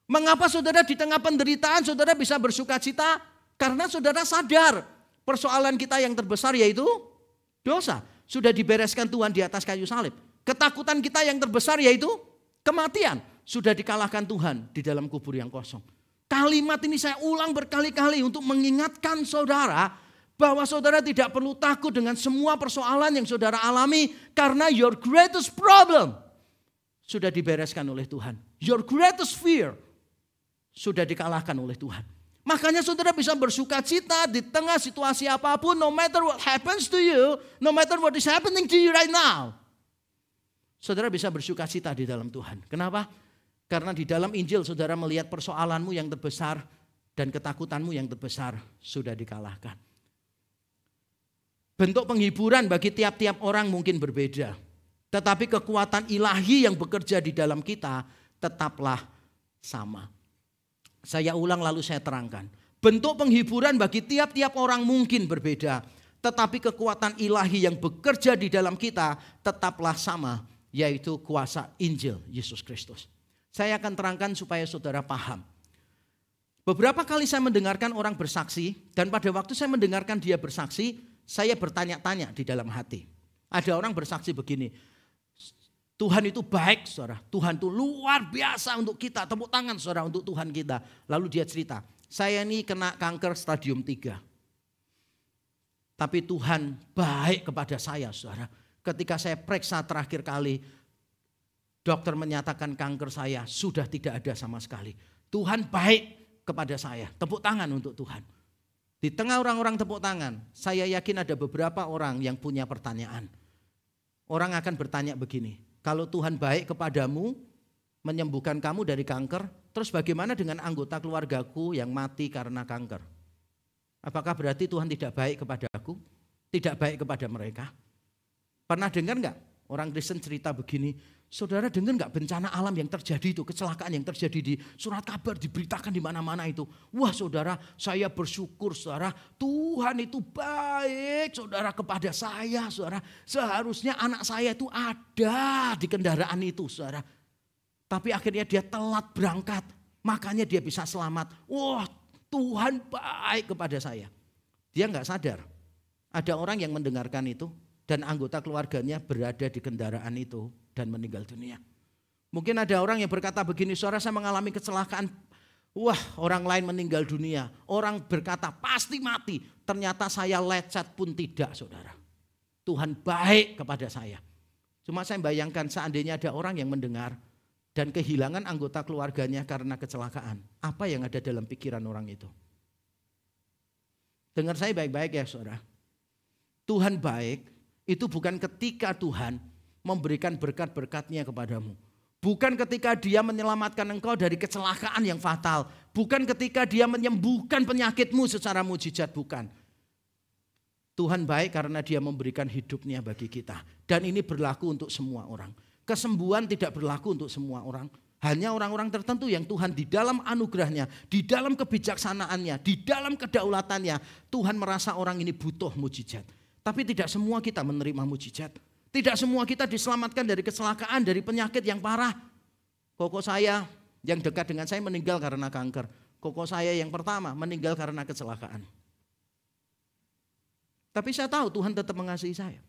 Mengapa saudara di tengah penderitaan saudara bisa bersuka cita? Karena saudara sadar persoalan kita yang terbesar yaitu dosa. Sudah dibereskan Tuhan di atas kayu salib. Ketakutan kita yang terbesar yaitu kematian. Sudah dikalahkan Tuhan di dalam kubur yang kosong. Kalimat ini saya ulang berkali-kali untuk mengingatkan saudara bahwa saudara tidak perlu takut dengan semua persoalan yang saudara alami karena your greatest problem sudah dibereskan oleh Tuhan. Your greatest fear sudah dikalahkan oleh Tuhan. Makanya saudara bisa bersuka cita di tengah situasi apapun, no matter what happens to you, no matter what is happening to you right now. Saudara bisa bersuka cita di dalam Tuhan. Kenapa? Karena di dalam Injil saudara melihat persoalanmu yang terbesar dan ketakutanmu yang terbesar sudah dikalahkan. Bentuk penghiburan bagi tiap-tiap orang mungkin berbeda. Tetapi kekuatan ilahi yang bekerja di dalam kita tetaplah sama. Saya ulang lalu saya terangkan. Bentuk penghiburan bagi tiap-tiap orang mungkin berbeda. Tetapi kekuatan ilahi yang bekerja di dalam kita tetaplah sama. Yaitu kuasa Injil Yesus Kristus. Saya akan terangkan supaya saudara paham. Beberapa kali saya mendengarkan orang bersaksi. Dan pada waktu saya mendengarkan dia bersaksi, saya bertanya-tanya di dalam hati. Ada orang bersaksi begini. Tuhan itu baik saudara. Tuhan itu luar biasa untuk kita. Tepuk tangan saudara untuk Tuhan kita. Lalu dia cerita. Saya ini kena kanker stadium 3. Tapi Tuhan baik kepada saya saudara. Ketika saya periksa terakhir kali, dokter menyatakan kanker saya sudah tidak ada sama sekali. Tuhan baik kepada saya. Tepuk tangan untuk Tuhan. Di tengah orang-orang tepuk tangan, saya yakin ada beberapa orang yang punya pertanyaan. Orang akan bertanya begini, kalau Tuhan baik kepadamu, menyembuhkan kamu dari kanker, terus bagaimana dengan anggota keluargaku yang mati karena kanker? Apakah berarti Tuhan tidak baik kepada aku? Tidak baik kepada mereka? Pernah dengar enggak orang Kristen cerita begini, saudara dengar enggak bencana alam yang terjadi itu, kecelakaan yang terjadi di surat kabar diberitakan di mana-mana itu. Wah saudara, saya bersyukur saudara, Tuhan itu baik saudara kepada saya saudara. Seharusnya anak saya itu ada di kendaraan itu saudara. Tapi akhirnya dia telat berangkat, makanya dia bisa selamat. Wah Tuhan baik kepada saya. Dia enggak sadar, ada orang yang mendengarkan itu. Dan anggota keluarganya berada di kendaraan itu dan meninggal dunia. Mungkin ada orang yang berkata begini, saudara saya mengalami kecelakaan. Wah orang lain meninggal dunia. Orang berkata pasti mati. Ternyata saya lecet pun tidak saudara. Tuhan baik kepada saya. Cuma saya bayangkan seandainya ada orang yang mendengar dan kehilangan anggota keluarganya karena kecelakaan. Apa yang ada dalam pikiran orang itu? Dengar saya baik-baik ya saudara. Tuhan baik itu bukan ketika Tuhan memberikan berkat-berkatnya kepadamu. Bukan ketika dia menyelamatkan engkau dari kecelakaan yang fatal. Bukan ketika dia menyembuhkan penyakitmu secara mujizat, bukan. Tuhan baik karena dia memberikan hidupnya bagi kita. Dan ini berlaku untuk semua orang. Kesembuhan tidak berlaku untuk semua orang. Hanya orang-orang tertentu yang Tuhan di dalam anugerahnya, di dalam kebijaksanaannya, di dalam kedaulatannya, Tuhan merasa orang ini butuh mujizat. Tapi tidak semua kita menerima mujizat. Tidak semua kita diselamatkan dari kecelakaan, dari penyakit yang parah. Koko saya yang dekat dengan saya meninggal karena kanker. Koko saya yang pertama meninggal karena kecelakaan. Tapi saya tahu Tuhan tetap mengasihi saya.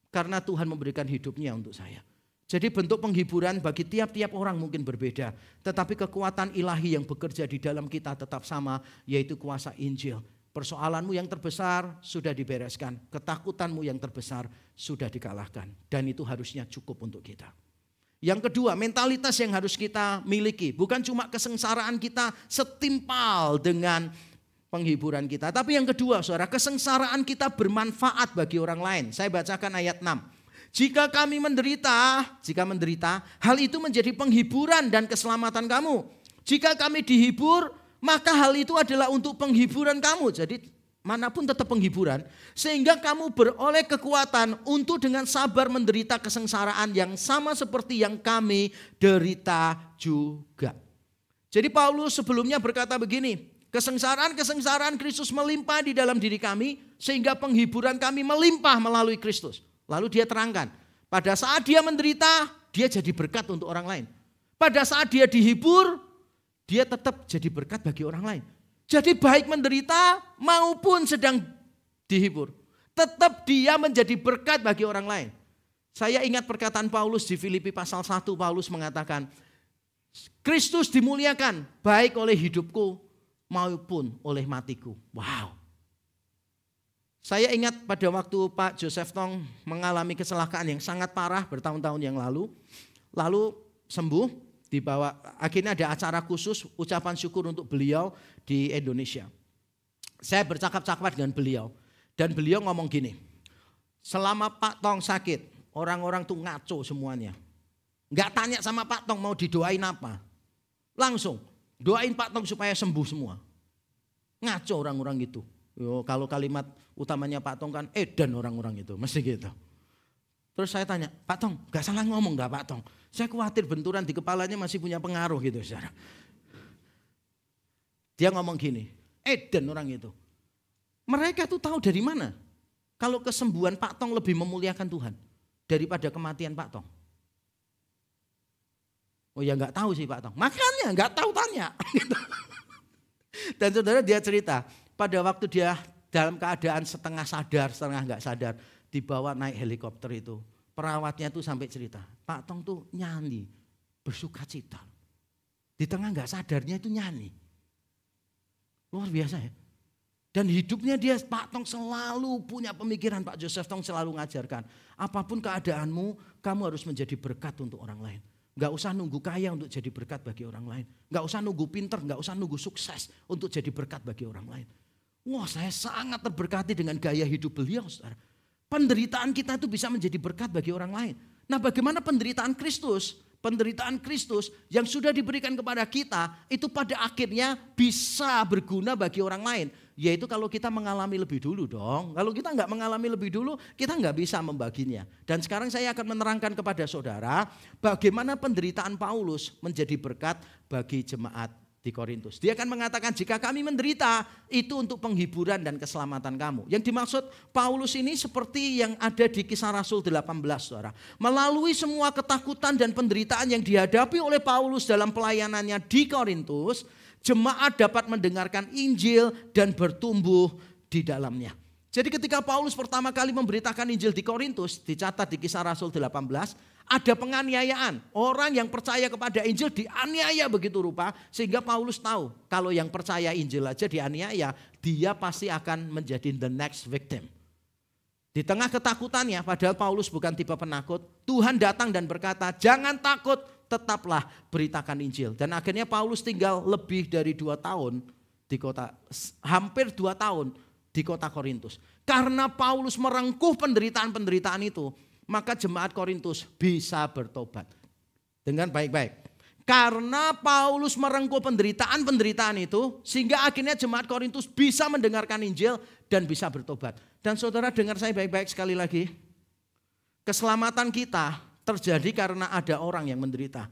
Karena Tuhan memberikan hidupnya untuk saya. Jadi bentuk penghiburan bagi tiap-tiap orang mungkin berbeda. Tetapi kekuatan ilahi yang bekerja di dalam kita tetap sama, yaitu kuasa Injil. Persoalanmu yang terbesar sudah dibereskan. Ketakutanmu yang terbesar sudah dikalahkan. Dan itu harusnya cukup untuk kita. Yang kedua, mentalitas yang harus kita miliki. Bukan cuma kesengsaraan kita setimpal dengan penghiburan kita. Tapi yang kedua saudara, kesengsaraan kita bermanfaat bagi orang lain. Saya bacakan ayat 6. Jika menderita, hal itu menjadi penghiburan dan keselamatan kamu. Jika kami dihibur, maka hal itu adalah untuk penghiburan kamu. Jadi manapun tetap penghiburan. Sehingga kamu beroleh kekuatan untuk dengan sabar menderita kesengsaraan yang sama seperti yang kami derita juga. Jadi Paulus sebelumnya berkata begini. Kesengsaraan Kristus melimpah di dalam diri kami sehingga penghiburan kami melimpah melalui Kristus. Lalu dia terangkan, pada saat dia menderita, dia jadi berkat untuk orang lain. Pada saat dia dihibur, dia tetap jadi berkat bagi orang lain. Jadi baik menderita maupun sedang dihibur, tetap dia menjadi berkat bagi orang lain. Saya ingat perkataan Paulus di Filipi pasal 1, Paulus mengatakan, Kristus dimuliakan baik oleh hidupku maupun oleh matiku. Wow. Saya ingat pada waktu Pak Joseph Tong mengalami kecelakaan yang sangat parah bertahun-tahun yang lalu. Lalu sembuh, dibawa, akhirnya ada acara khusus ucapan syukur untuk beliau di Indonesia. Saya bercakap-cakap dengan beliau. Dan beliau ngomong gini, selama Pak Tong sakit, orang-orang tuh ngaco semuanya. Enggak tanya sama Pak Tong mau didoain apa. Langsung. Doain Pak Tong supaya sembuh semua. Ngaco orang-orang itu. Yo, kalau kalimat utamanya Pak Tong kan edan orang-orang itu. Mesti gitu. Terus saya tanya, Pak Tong gak salah ngomong gak Pak Tong? Saya khawatir benturan di kepalanya masih punya pengaruh gitu saudara. Dia ngomong gini, edan orang itu. Mereka tuh tahu dari mana? Kalau kesembuhan Pak Tong lebih memuliakan Tuhan daripada kematian Pak Tong. Oh ya nggak tahu sih Pak Tong. Makanya nggak tahu tanya. Dan saudara dia cerita pada waktu dia dalam keadaan setengah sadar, setengah nggak sadar, dibawa naik helikopter itu. Perawatnya tuh sampai cerita, Pak Tong tuh nyanyi, bersuka cita. Di tengah nggak sadarnya itu nyanyi. Luar biasa ya. Dan hidupnya dia, Pak Tong selalu punya pemikiran, Pak Joseph Tong selalu ngajarkan. Apapun keadaanmu, kamu harus menjadi berkat untuk orang lain. Gak usah nunggu kaya untuk jadi berkat bagi orang lain. Gak usah nunggu pinter, gak usah nunggu sukses untuk jadi berkat bagi orang lain. Wah, saya sangat terberkati dengan gaya hidup beliau, saudara. Penderitaan kita itu bisa menjadi berkat bagi orang lain. Nah, bagaimana penderitaan Kristus? Penderitaan Kristus yang sudah diberikan kepada kita itu pada akhirnya bisa berguna bagi orang lain. Yaitu kalau kita mengalami lebih dulu dong. Kalau kita nggak mengalami lebih dulu, kita nggak bisa membaginya. Dan sekarang saya akan menerangkan kepada saudara bagaimana penderitaan Paulus menjadi berkat bagi jemaat di Korintus. Dia akan mengatakan jika kami menderita itu untuk penghiburan dan keselamatan kamu. Yang dimaksud Paulus ini seperti yang ada di Kisah Rasul 18 saudara. Melalui semua ketakutan dan penderitaan yang dihadapi oleh Paulus dalam pelayanannya di Korintus, jemaat dapat mendengarkan Injil dan bertumbuh di dalamnya. Jadi ketika Paulus pertama kali memberitakan Injil di Korintus, dicatat di Kisah Rasul 18, ada penganiayaan. Orang yang percaya kepada Injil dianiaya begitu rupa, sehingga Paulus tahu kalau yang percaya Injil aja dianiaya, dia pasti akan menjadi the next victim. Di tengah ketakutannya, padahal Paulus bukan tipe penakut, Tuhan datang dan berkata, jangan takut, tetaplah beritakan Injil. Dan akhirnya Paulus tinggal lebih dari 2 tahun di kota, hampir 2 tahun di kota Korintus. Karena Paulus merengkuh penderitaan-penderitaan itu, maka jemaat Korintus bisa bertobat. Dengan baik-baik. Karena Paulus merengkuh penderitaan-penderitaan itu, sehingga akhirnya jemaat Korintus bisa mendengarkan Injil dan bisa bertobat. Dan saudara dengar saya baik-baik sekali lagi. Keselamatan kita terjadi karena ada orang yang menderita,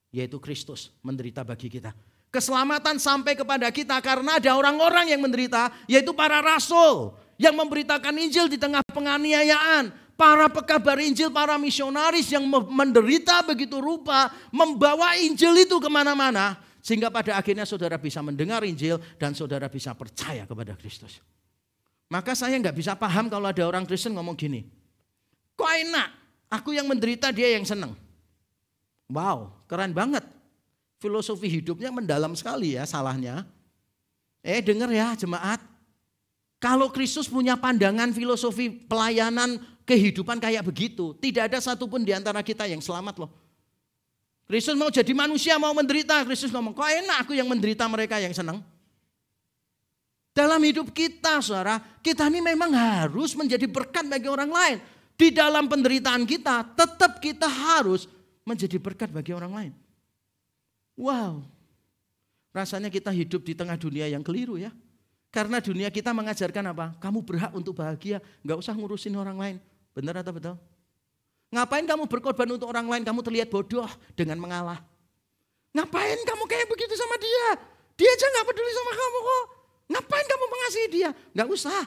yaitu Kristus menderita bagi kita. Keselamatan sampai kepada kita karena ada orang-orang yang menderita, yaitu para rasul yang memberitakan Injil di tengah penganiayaan. Para pekabar Injil, para misionaris yang menderita begitu rupa, membawa Injil itu kemana-mana. Sehingga pada akhirnya saudara bisa mendengar Injil dan saudara bisa percaya kepada Kristus. Maka saya nggak bisa paham kalau ada orang Kristen ngomong gini, kok enak, aku yang menderita dia yang senang. Wow, keren banget. Filosofi hidupnya mendalam sekali ya salahnya. Dengar ya jemaat. Kalau Kristus punya pandangan filosofi pelayanan kehidupan kayak begitu, tidak ada satupun di antara kita yang selamat loh. Kristus mau jadi manusia, mau menderita. Kristus ngomong, kok enak aku yang menderita mereka yang senang. Dalam hidup kita saudara, kita ini memang harus menjadi berkat bagi orang lain. Di dalam penderitaan kita, tetap kita harus menjadi berkat bagi orang lain. Wow, rasanya kita hidup di tengah dunia yang keliru ya. Karena dunia kita mengajarkan apa? Kamu berhak untuk bahagia, gak usah ngurusin orang lain. Benar atau betul? Ngapain kamu berkorban untuk orang lain? Kamu terlihat bodoh dengan mengalah. Ngapain kamu kayak begitu sama dia? Dia aja gak peduli sama kamu kok. Ngapain kamu mengasihi dia? Gak usah.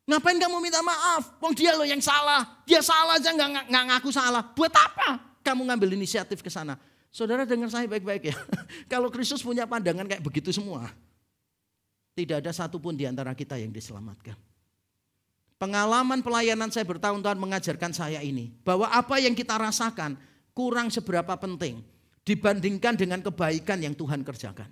Ngapain kamu minta maaf? Wong dia loh yang salah. Dia salah aja gak ngaku salah. Buat apa kamu ngambil inisiatif ke sana? Saudara dengar saya baik-baik ya. Kalau Kristus punya pandangan kayak begitu semua, tidak ada satupun di antara kita yang diselamatkan. Pengalaman pelayanan saya bertahun-tahun mengajarkan saya ini, bahwa apa yang kita rasakan kurang seberapa penting dibandingkan dengan kebaikan yang Tuhan kerjakan.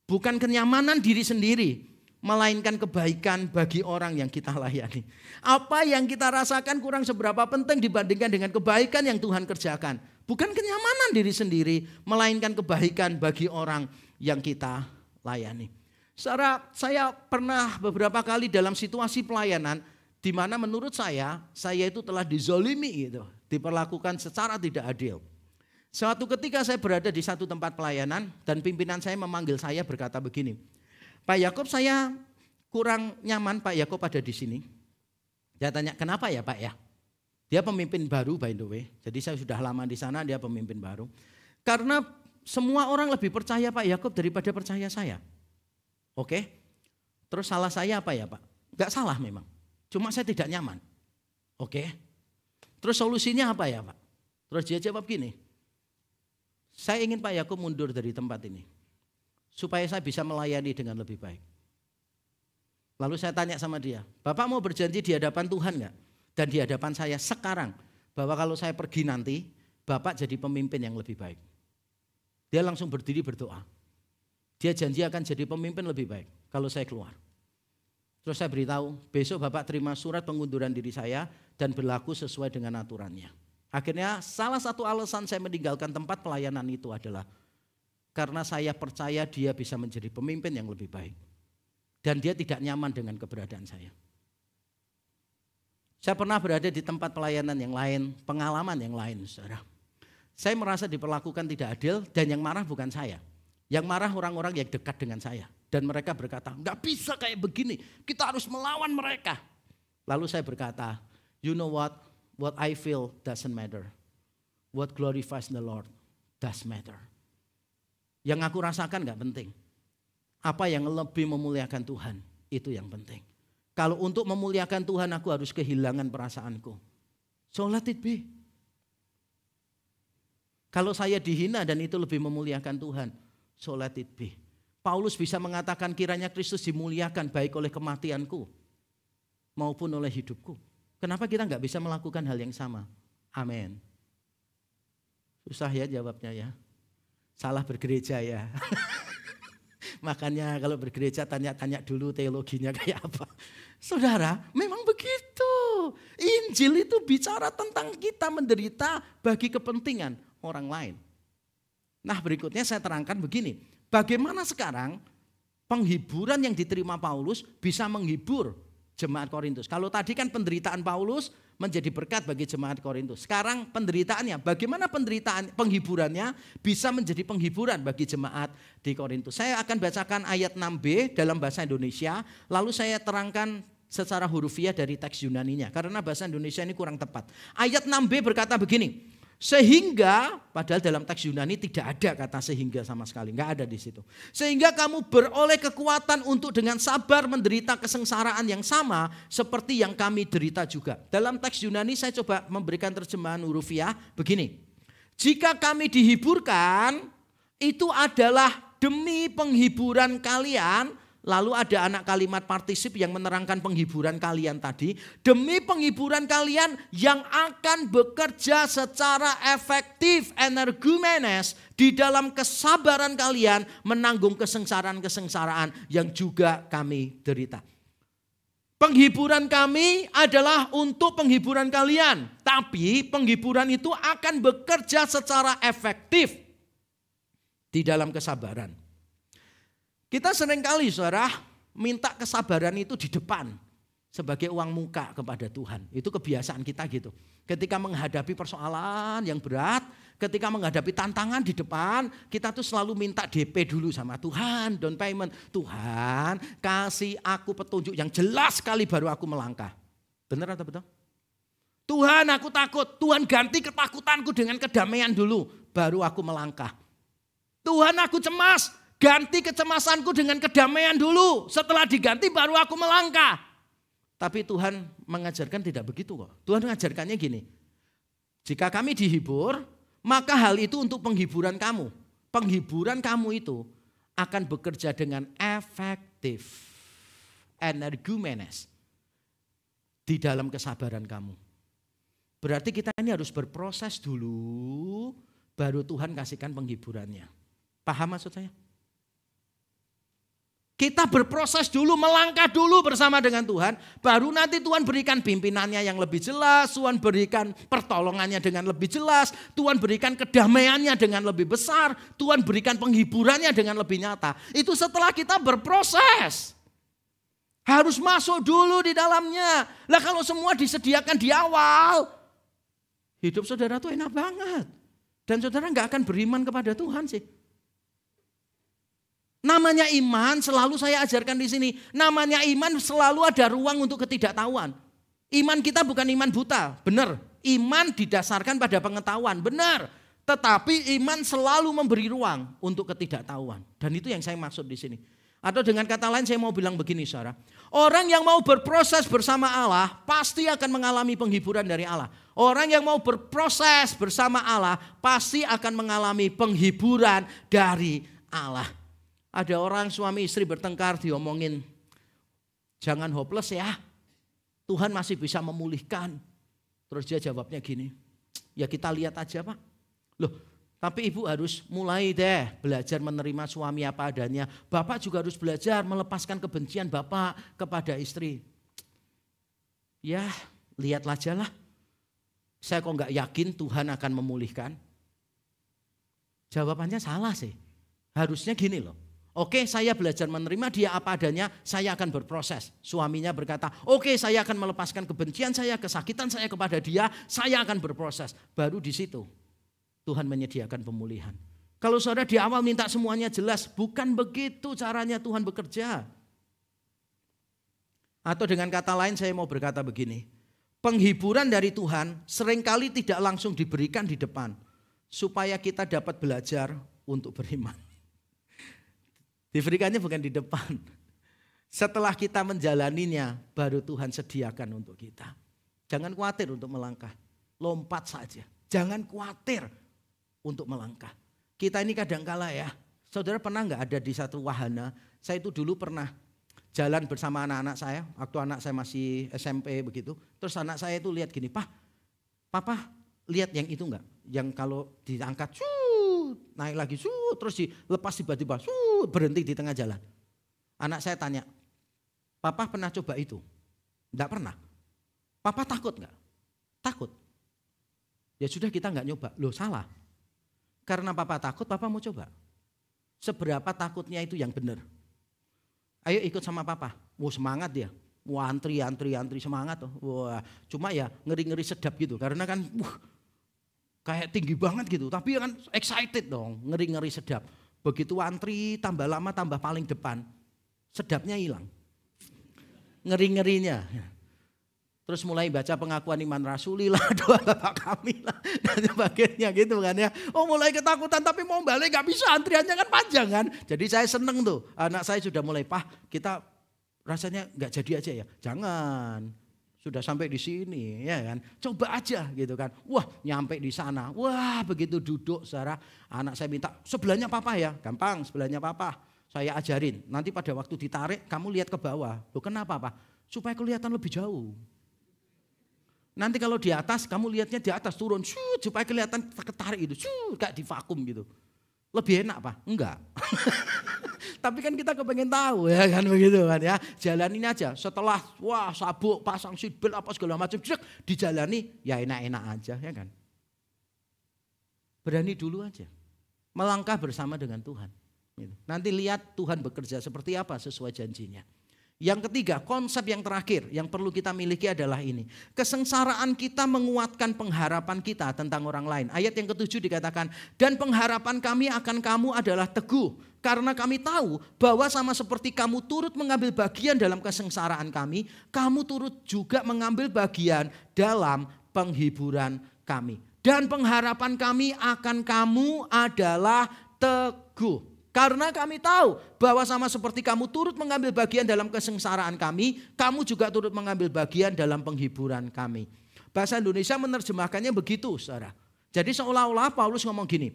Bukan kenyamanan diri sendiri, melainkan kebaikan bagi orang yang kita layani. Apa yang kita rasakan kurang seberapa penting dibandingkan dengan kebaikan yang Tuhan kerjakan. Bukan kenyamanan diri sendiri, melainkan kebaikan bagi orang yang kita layani. Saudara, saya pernah beberapa kali dalam situasi pelayanan di mana menurut saya itu telah dizolimi gitu, diperlakukan secara tidak adil. Suatu ketika saya berada di satu tempat pelayanan dan pimpinan saya memanggil saya berkata begini, Pak Yakob, saya kurang nyaman Pak Yakob ada di sini. Saya tanya, kenapa ya Pak ya? Dia pemimpin baru by the way, jadi saya sudah lama di sana, dia pemimpin baru. Karena semua orang lebih percaya Pak Yakob daripada percaya saya. Oke, terus salah saya apa ya Pak? Gak salah memang, cuma saya tidak nyaman. Oke, terus solusinya apa ya Pak? Terus dia jawab gini, saya ingin Pak Yakob mundur dari tempat ini, supaya saya bisa melayani dengan lebih baik. Lalu saya tanya sama dia, Bapak mau berjanji di hadapan Tuhan gak? Dan di hadapan saya sekarang, bahwa kalau saya pergi nanti, Bapak jadi pemimpin yang lebih baik. Dia langsung berdiri berdoa. Dia janji akan jadi pemimpin lebih baik kalau saya keluar. Terus saya beritahu, besok Bapak terima surat pengunduran diri saya dan berlaku sesuai dengan aturannya. Akhirnya salah satu alasan saya meninggalkan tempat pelayanan itu adalah karena saya percaya dia bisa menjadi pemimpin yang lebih baik. Dan dia tidak nyaman dengan keberadaan saya. Saya pernah berada di tempat pelayanan yang lain, pengalaman yang lain saudara. Saya merasa diperlakukan tidak adil dan yang marah bukan saya. Yang marah orang-orang yang dekat dengan saya. Dan mereka berkata, gak bisa kayak begini, kita harus melawan mereka. Lalu saya berkata, you know what I feel doesn't matter. What glorifies the Lord does matter. Yang aku rasakan gak penting. Apa yang lebih memuliakan Tuhan, itu yang penting. Kalau untuk memuliakan Tuhan aku harus kehilangan perasaanku. So let it be. Kalau saya dihina dan itu lebih memuliakan Tuhan, so let it be. Paulus bisa mengatakan kiranya Kristus dimuliakan baik oleh kematianku maupun oleh hidupku. Kenapa kita nggak bisa melakukan hal yang sama? Amin. Susah ya jawabnya ya. Salah bergereja ya. Makanya kalau bergereja tanya-tanya dulu teologinya kayak apa. Saudara, memang begitu. Injil itu bicara tentang kita menderita bagi kepentingan orang lain. Nah, berikutnya saya terangkan begini. Bagaimana sekarang penghiburan yang diterima Paulus bisa menghibur jemaat Korintus. Kalau tadi kan penderitaan Paulus menjadi berkat bagi jemaat Korintus. Sekarang penderitaannya, bagaimana penghiburannya bisa menjadi penghiburan bagi jemaat di Korintus. Saya akan bacakan ayat 6b dalam bahasa Indonesia, lalu saya terangkan secara hurufiah dari teks Yunaninya. Karena bahasa Indonesia ini kurang tepat. Ayat 6b berkata begini, sehingga, padahal dalam teks Yunani tidak ada kata sehingga sama sekali, enggak ada di situ. Sehingga kamu beroleh kekuatan untuk dengan sabar menderita kesengsaraan yang sama seperti yang kami derita juga. Dalam teks Yunani saya coba memberikan terjemahan hurufiah begini. Jika kami dihiburkan, itu adalah demi penghiburan kalian. Lalu ada anak kalimat partisip yang menerangkan penghiburan kalian tadi. Demi penghiburan kalian yang akan bekerja secara efektif, energumenes, di dalam kesabaran kalian menanggung kesengsaraan-kesengsaraan yang juga kami derita. Penghiburan kami adalah untuk penghiburan kalian. Tapi penghiburan itu akan bekerja secara efektif di dalam kesabaran. Kita seringkali saudara minta kesabaran itu di depan sebagai uang muka kepada Tuhan. Itu kebiasaan kita gitu. Ketika menghadapi persoalan yang berat, ketika menghadapi tantangan di depan, kita tuh selalu minta DP dulu sama Tuhan, down payment. Tuhan kasih aku petunjuk yang jelas sekali baru aku melangkah. Benar atau betul? Tuhan aku takut, Tuhan ganti ketakutanku dengan kedamaian dulu, baru aku melangkah. Tuhan aku cemas, ganti kecemasanku dengan kedamaian dulu. Setelah diganti baru aku melangkah. Tapi Tuhan mengajarkan tidak begitu kok. Tuhan mengajarkannya gini. Jika kami dihibur, maka hal itu untuk penghiburan kamu. Penghiburan kamu itu akan bekerja dengan efektif. Energumenes. Di dalam kesabaran kamu. Berarti kita ini harus berproses dulu. Baru Tuhan kasihkan penghiburannya. Paham maksud saya? Kita berproses dulu, melangkah dulu bersama dengan Tuhan. Baru nanti Tuhan berikan pimpinannya yang lebih jelas. Tuhan berikan pertolongannya dengan lebih jelas. Tuhan berikan kedamaiannya dengan lebih besar. Tuhan berikan penghiburannya dengan lebih nyata. Itu setelah kita berproses. Harus masuk dulu di dalamnya. Lah kalau semua disediakan di awal. Hidup saudara tuh enak banget. Dan saudara gak akan beriman kepada Tuhan sih. Namanya iman selalu saya ajarkan di sini. Namanya iman selalu ada ruang untuk ketidaktahuan. Iman kita bukan iman buta, benar. Iman didasarkan pada pengetahuan, benar. Tetapi iman selalu memberi ruang untuk ketidaktahuan. Dan itu yang saya maksud di sini. Atau dengan kata lain saya mau bilang begini saudara. Orang yang mau berproses bersama Allah pasti akan mengalami penghiburan dari Allah. Orang yang mau berproses bersama Allah pasti akan mengalami penghiburan dari Allah. Ada orang suami istri bertengkar diomongin, jangan hopeless ya, Tuhan masih bisa memulihkan. Terus dia jawabnya gini, ya kita lihat aja Pak. Loh, tapi ibu harus mulai deh belajar menerima suami apa adanya. Bapak juga harus belajar melepaskan kebencian Bapak kepada istri. Ya lihatlah aja lah, saya kok gak yakin Tuhan akan memulihkan. Jawabannya salah sih, harusnya gini loh. Oke, saya belajar menerima dia apa adanya, saya akan berproses. Suaminya berkata, oke saya akan melepaskan kebencian saya, kesakitan saya kepada dia, saya akan berproses. Baru di situ Tuhan menyediakan pemulihan. Kalau saudara di awal minta semuanya jelas, bukan begitu caranya Tuhan bekerja. Atau dengan kata lain saya mau berkata begini, penghiburan dari Tuhan seringkali tidak langsung diberikan di depan, supaya kita dapat belajar untuk beriman. Diberikannya bukan di depan. Setelah kita menjalaninya, baru Tuhan sediakan untuk kita. Jangan khawatir untuk melangkah. Lompat saja. Jangan khawatir untuk melangkah. Kita ini kadang-kala ya. Saudara pernah gak ada di satu wahana? Saya itu dulu pernah jalan bersama anak-anak saya. Waktu anak saya masih SMP begitu. Terus anak saya itu lihat gini, Papa lihat yang itu gak? Yang kalau diangkat, naik lagi, terus dilepas tiba-tiba, berhenti di tengah jalan. Anak saya tanya, Papa pernah coba itu? Enggak pernah. Papa takut nggak? Takut. Ya sudah kita nggak nyoba. Loh salah. Karena papa takut, papa mau coba. Seberapa takutnya itu yang benar. Ayo ikut sama papa. Wah semangat dia. Wah antri semangat. Wah cuma ya ngeri-ngeri sedap gitu. Karena kan kayak tinggi banget gitu. Tapi kan excited dong. Ngeri-ngeri sedap. Begitu antri tambah lama tambah paling depan. Sedapnya hilang. Ngeri-ngerinya. Terus mulai baca pengakuan iman rasuli lah, doa Bapak kami lah, dan sebagainya gitu kan ya. Oh mulai ketakutan tapi mau balik gak bisa, antriannya kan panjang kan. Jadi saya seneng tuh, anak saya sudah mulai, Pak kita rasanya gak jadi aja ya. Jangan, sudah sampai di sini ya kan. Coba aja gitu kan. Wah nyampe di sana, wah begitu duduk saudara. Anak saya minta sebelahnya papa ya, gampang sebelahnya papa. Saya ajarin, nanti pada waktu ditarik kamu lihat ke bawah. Loh kenapa Pak? Supaya kelihatan lebih jauh. Nanti kalau di atas, kamu lihatnya di atas turun, supaya kelihatan ketarik itu, kayak di vakum gitu. Lebih enak Pak? Enggak. Tapi kan kita kepengen tahu ya kan begitu kan ya. Jalanin aja, setelah wah sabuk, pasang seatbelt apa segala macam, dijalani ya enak-enak aja ya kan. Berani dulu aja, melangkah bersama dengan Tuhan. Nanti lihat Tuhan bekerja seperti apa sesuai janjinya. Yang ketiga, konsep yang terakhir yang perlu kita miliki adalah ini. Kesengsaraan kita menguatkan pengharapan kita tentang orang lain. Ayat yang ketujuh dikatakan, dan pengharapan kami akan kamu adalah teguh. Karena kami tahu bahwa sama seperti kamu turut mengambil bagian dalam kesengsaraan kami, kamu turut juga mengambil bagian dalam penghiburan kami. Dan pengharapan kami akan kamu adalah teguh. Karena kami tahu bahwa sama seperti kamu turut mengambil bagian dalam kesengsaraan kami, kamu juga turut mengambil bagian dalam penghiburan kami. Bahasa Indonesia menerjemahkannya begitu, saudara. Jadi seolah-olah Paulus ngomong gini,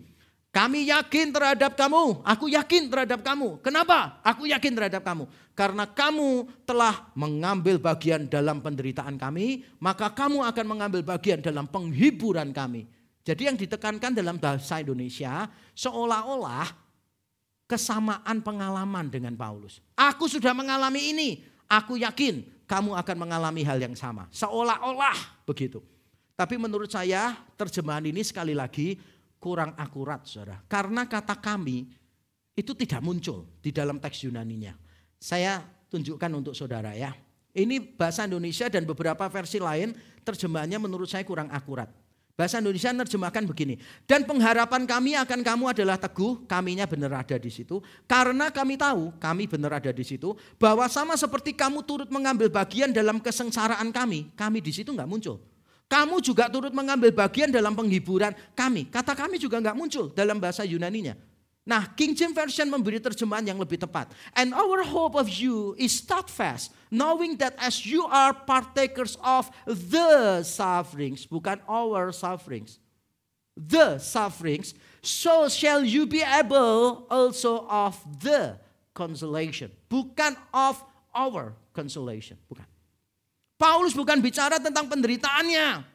kami yakin terhadap kamu, aku yakin terhadap kamu. Kenapa? Aku yakin terhadap kamu. Karena kamu telah mengambil bagian dalam penderitaan kami, maka kamu akan mengambil bagian dalam penghiburan kami. Jadi yang ditekankan dalam bahasa Indonesia, seolah-olah kesamaan pengalaman dengan Paulus. Aku sudah mengalami ini, aku yakin kamu akan mengalami hal yang sama. Seolah-olah begitu. Tapi menurut saya terjemahan ini sekali lagi kurang akurat saudara. Karena kata kami itu tidak muncul di dalam teks Yunaninya. Saya tunjukkan untuk saudara ya. Ini bahasa Indonesia dan beberapa versi lain terjemahannya menurut saya kurang akurat. Bahasa Indonesia menerjemahkan begini. Dan pengharapan kami akan kamu adalah teguh, kaminya benar ada di situ. Karena kami tahu, kami benar ada di situ. Bahwa sama seperti kamu turut mengambil bagian dalam kesengsaraan kami di situ nggak muncul. Kamu juga turut mengambil bagian dalam penghiburan kami. Kata kami juga nggak muncul dalam bahasa Yunaninya. Nah, King James Version memberi terjemahan yang lebih tepat. And our hope of you is steadfast, knowing that as you are partakers of the sufferings, bukan our sufferings, the sufferings, so shall you be able also of the consolation. Bukan of our consolation, bukan. Paulus bukan bicara tentang penderitaannya.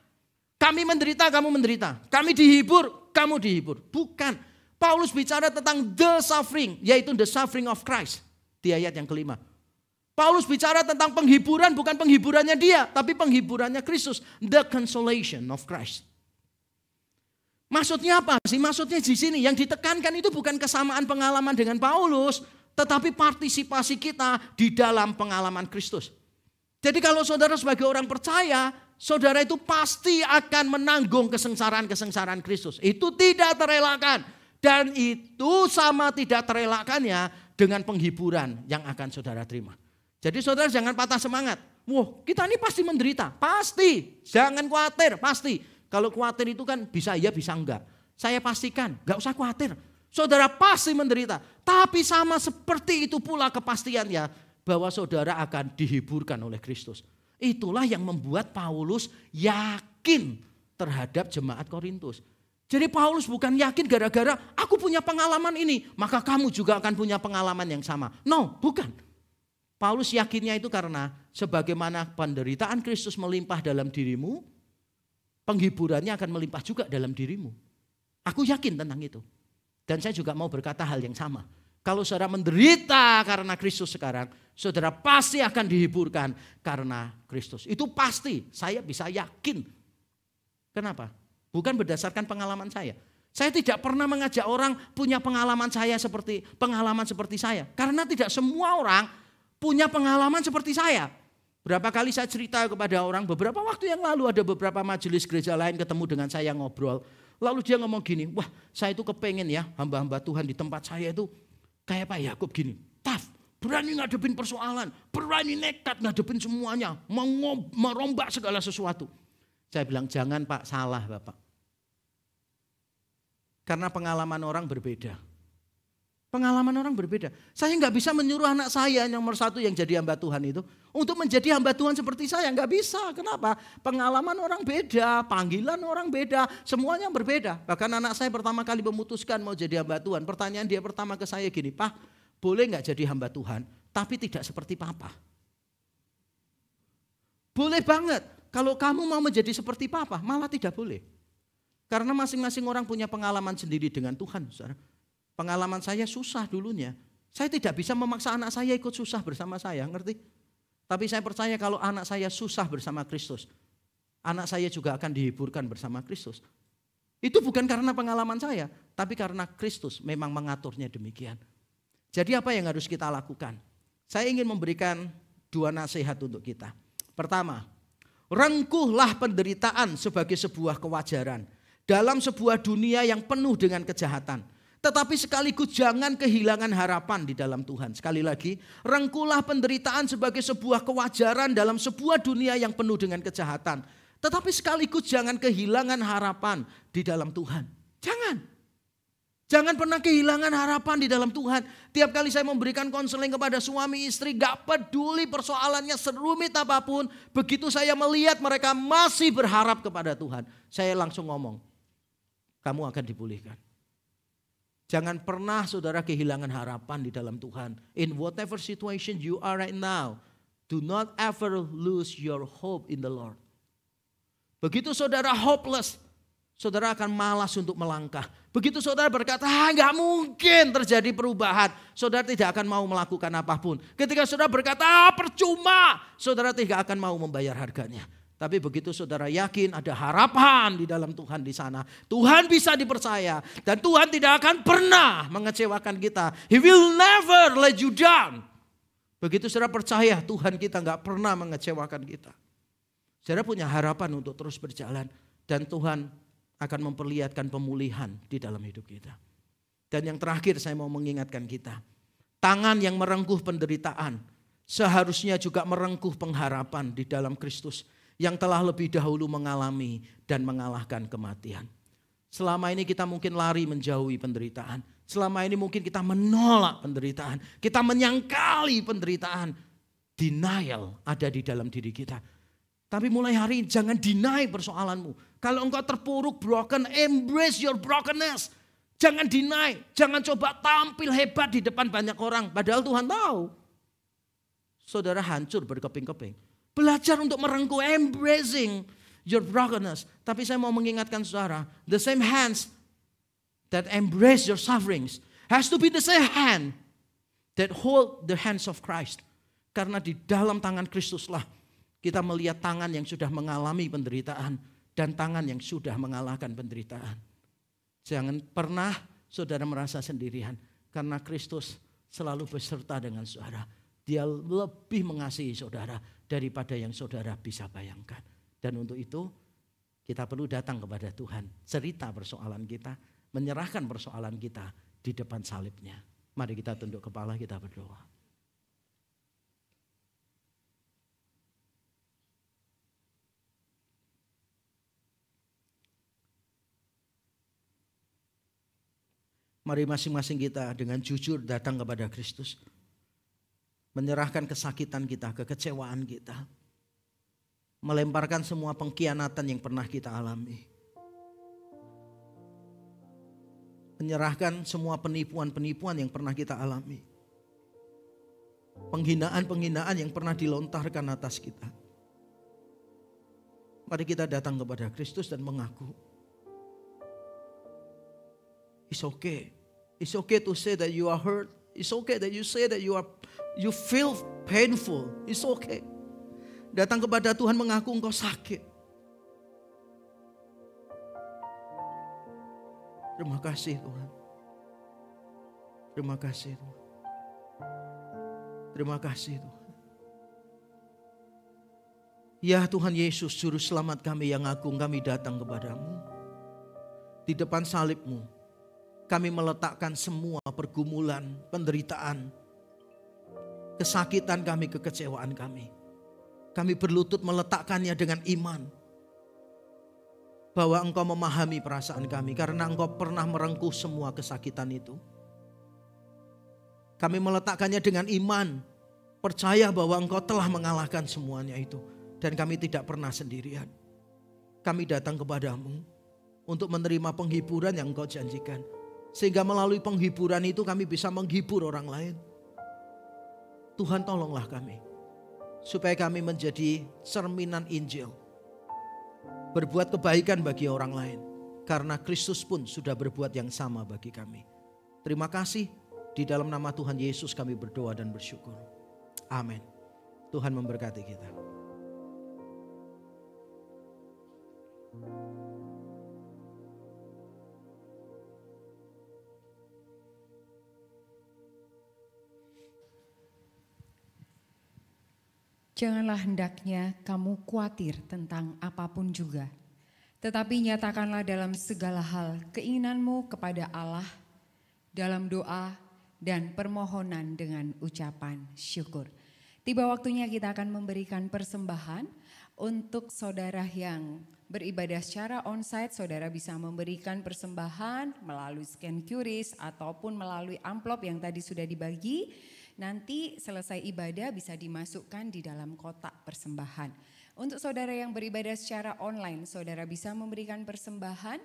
Kami menderita, kamu menderita. Kami dihibur, kamu dihibur. Bukan. Paulus bicara tentang the suffering, yaitu the suffering of Christ. Di ayat yang kelima. Paulus bicara tentang penghiburan, bukan penghiburannya dia, tapi penghiburannya Kristus. The consolation of Christ. Maksudnya apa sih? Maksudnya di sini yang ditekankan itu bukan kesamaan pengalaman dengan Paulus, tetapi partisipasi kita di dalam pengalaman Kristus. Jadi kalau saudara sebagai orang percaya, saudara itu pasti akan menanggung kesengsaraan-kesengsaraan Kristus. Itu tidak terelakkan. Dan itu sama tidak terelakkannya dengan penghiburan yang akan saudara terima. Jadi saudara jangan patah semangat. Wah kita ini pasti menderita. Pasti. Jangan khawatir. Pasti. Kalau khawatir itu kan bisa iya bisa enggak. Saya pastikan enggak usah khawatir. Saudara pasti menderita. Tapi sama seperti itu pula kepastiannya bahwa saudara akan dihiburkan oleh Kristus. Itulah yang membuat Paulus yakin terhadap jemaat Korintus. Jadi Paulus bukan yakin gara-gara aku punya pengalaman ini, maka kamu juga akan punya pengalaman yang sama. No, bukan. Paulus yakinnya itu karena sebagaimana penderitaan Kristus melimpah dalam dirimu, penghiburannya akan melimpah juga dalam dirimu. Aku yakin tentang itu. Dan saya juga mau berkata hal yang sama. Kalau saudara menderita karena Kristus sekarang, saudara pasti akan dihiburkan karena Kristus. Itu pasti, saya bisa yakin. Kenapa? Bukan berdasarkan pengalaman saya. Saya tidak pernah mengajak orang punya pengalaman seperti saya. Karena tidak semua orang punya pengalaman seperti saya. Berapa kali saya cerita kepada orang, beberapa waktu yang lalu ada beberapa majelis gereja lain ketemu dengan saya ngobrol. Lalu dia ngomong gini, wah saya itu kepengen ya hamba-hamba Tuhan di tempat saya itu kayak Pak Yakub gini, tough, berani ngadepin persoalan, berani nekat ngadepin semuanya, merombak segala sesuatu. Saya bilang jangan Pak, salah Bapak. Karena pengalaman orang berbeda. Pengalaman orang berbeda. Saya nggak bisa menyuruh anak saya yang nomor 1 yang jadi hamba Tuhan itu untuk menjadi hamba Tuhan seperti saya. Nggak bisa. Kenapa? Pengalaman orang beda, panggilan orang beda, semuanya berbeda. Bahkan anak saya pertama kali memutuskan mau jadi hamba Tuhan. Pertanyaan dia pertama ke saya gini, Pak, boleh nggak jadi hamba Tuhan tapi tidak seperti Papa? Boleh banget. Kalau kamu mau menjadi seperti Papa, malah tidak boleh. Karena masing-masing orang punya pengalaman sendiri dengan Tuhan, saudara. Pengalaman saya susah dulunya. Saya tidak bisa memaksa anak saya ikut susah bersama saya, ngerti? Tapi saya percaya kalau anak saya susah bersama Kristus, anak saya juga akan dihiburkan bersama Kristus. Itu bukan karena pengalaman saya, tapi karena Kristus memang mengaturnya demikian. Jadi apa yang harus kita lakukan? Saya ingin memberikan 2 nasihat untuk kita. Pertama, rengkuhlah penderitaan sebagai sebuah kewajaran dalam sebuah dunia yang penuh dengan kejahatan. Tetapi sekaligus jangan kehilangan harapan di dalam Tuhan. Sekali lagi, rengkuhlah penderitaan sebagai sebuah kewajaran dalam sebuah dunia yang penuh dengan kejahatan. Tetapi sekaligus jangan kehilangan harapan di dalam Tuhan. Jangan. Jangan pernah kehilangan harapan di dalam Tuhan. Tiap kali saya memberikan konseling kepada suami istri, gak peduli persoalannya serumit apapun. Begitu saya melihat mereka masih berharap kepada Tuhan, saya langsung ngomong, kamu akan dipulihkan. Jangan pernah saudara kehilangan harapan di dalam Tuhan. In whatever situation you are right now, do not ever lose your hope in the Lord. Begitu saudara hopeless, saudara akan malas untuk melangkah. Begitu saudara berkata, nggak mungkin terjadi perubahan, saudara tidak akan mau melakukan apapun. Ketika saudara berkata, percuma, saudara tidak akan mau membayar harganya. Tapi begitu saudara yakin ada harapan di dalam Tuhan di sana, Tuhan bisa dipercaya dan Tuhan tidak akan pernah mengecewakan kita. He will never let you down. Begitu saudara percaya Tuhan kita nggak pernah mengecewakan kita. Saudara punya harapan untuk terus berjalan dan Tuhan akan memperlihatkan pemulihan di dalam hidup kita. Dan yang terakhir saya mau mengingatkan kita, tangan yang merengkuh penderitaan seharusnya juga merengkuh pengharapan di dalam Kristus yang telah lebih dahulu mengalami dan mengalahkan kematian. Selama ini kita mungkin lari menjauhi penderitaan. Selama ini mungkin kita menolak penderitaan. Kita menyangkali penderitaan. Denial ada di dalam diri kita. Tapi mulai hari ini jangan deny persoalanmu. Kalau engkau terpuruk, broken, embrace your brokenness. Jangan deny, jangan coba tampil hebat di depan banyak orang. Padahal Tuhan tahu. Saudara hancur berkeping-keping. Belajar untuk merengkuh, embracing your brokenness. Tapi saya mau mengingatkan saudara, the same hands that embrace your sufferings has to be the same hand that hold the hands of Christ. Karena di dalam tangan Kristuslah kita melihat tangan yang sudah mengalami penderitaan dan tangan yang sudah mengalahkan penderitaan. Jangan pernah saudara merasa sendirian karena Kristus selalu beserta dengan saudara. Dia lebih mengasihi saudara daripada yang saudara bisa bayangkan. Dan untuk itu kita perlu datang kepada Tuhan. Cerita persoalan kita, menyerahkan persoalan kita di depan salibnya. Mari kita tunduk kepala, kita berdoa. Mari masing-masing kita dengan jujur datang kepada Kristus. Menyerahkan kesakitan kita, kekecewaan kita. Melemparkan semua pengkhianatan yang pernah kita alami. Menyerahkan semua penipuan-penipuan yang pernah kita alami. Penghinaan-penghinaan yang pernah dilontarkan atas kita. Mari kita datang kepada Kristus dan mengaku. It's okay. It's okay to say that you are hurt. It's okay that you say that you feel painful. It's okay. Datang kepada Tuhan mengaku engkau sakit. Terima kasih Tuhan. Terima kasih Tuhan. Terima kasih Tuhan. Ya Tuhan Yesus, Juru Selamat kami yang agung, kami datang kepadamu. Di depan salib-Mu, kami meletakkan semua pergumulan, penderitaan, kesakitan kami, kekecewaan kami. Kami berlutut meletakkannya dengan iman. Bahwa Engkau memahami perasaan kami karena Engkau pernah merengkuh semua kesakitan itu. Kami meletakkannya dengan iman, percaya bahwa Engkau telah mengalahkan semuanya itu. Dan kami tidak pernah sendirian. Kami datang kepadamu untuk menerima penghiburan yang Engkau janjikan. Sehingga melalui penghiburan itu kami bisa menghibur orang lain. Tuhan tolonglah kami. Supaya kami menjadi cerminan Injil. Berbuat kebaikan bagi orang lain. Karena Kristus pun sudah berbuat yang sama bagi kami. Terima kasih. Di dalam nama Tuhan Yesus kami berdoa dan bersyukur. Amin. Tuhan memberkati kita. Janganlah hendaknya kamu khawatir tentang apapun juga. Tetapi nyatakanlah dalam segala hal keinginanmu kepada Allah dalam doa dan permohonan dengan ucapan syukur. Tiba waktunya kita akan memberikan persembahan untuk saudara yang beribadah secara onsite. Saudara bisa memberikan persembahan melalui scan QRIS ataupun melalui amplop yang tadi sudah dibagi. Nanti selesai ibadah bisa dimasukkan di dalam kotak persembahan. Untuk saudara yang beribadah secara online, saudara bisa memberikan persembahan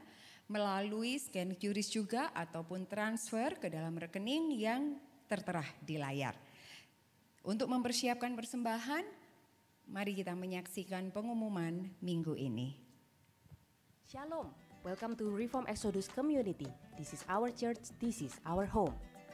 melalui scan QRIS juga ataupun transfer ke dalam rekening yang tertera di layar. Untuk mempersiapkan persembahan, mari kita menyaksikan pengumuman minggu ini. Shalom, welcome to Reform Exodus Community. This is our church, this is our home.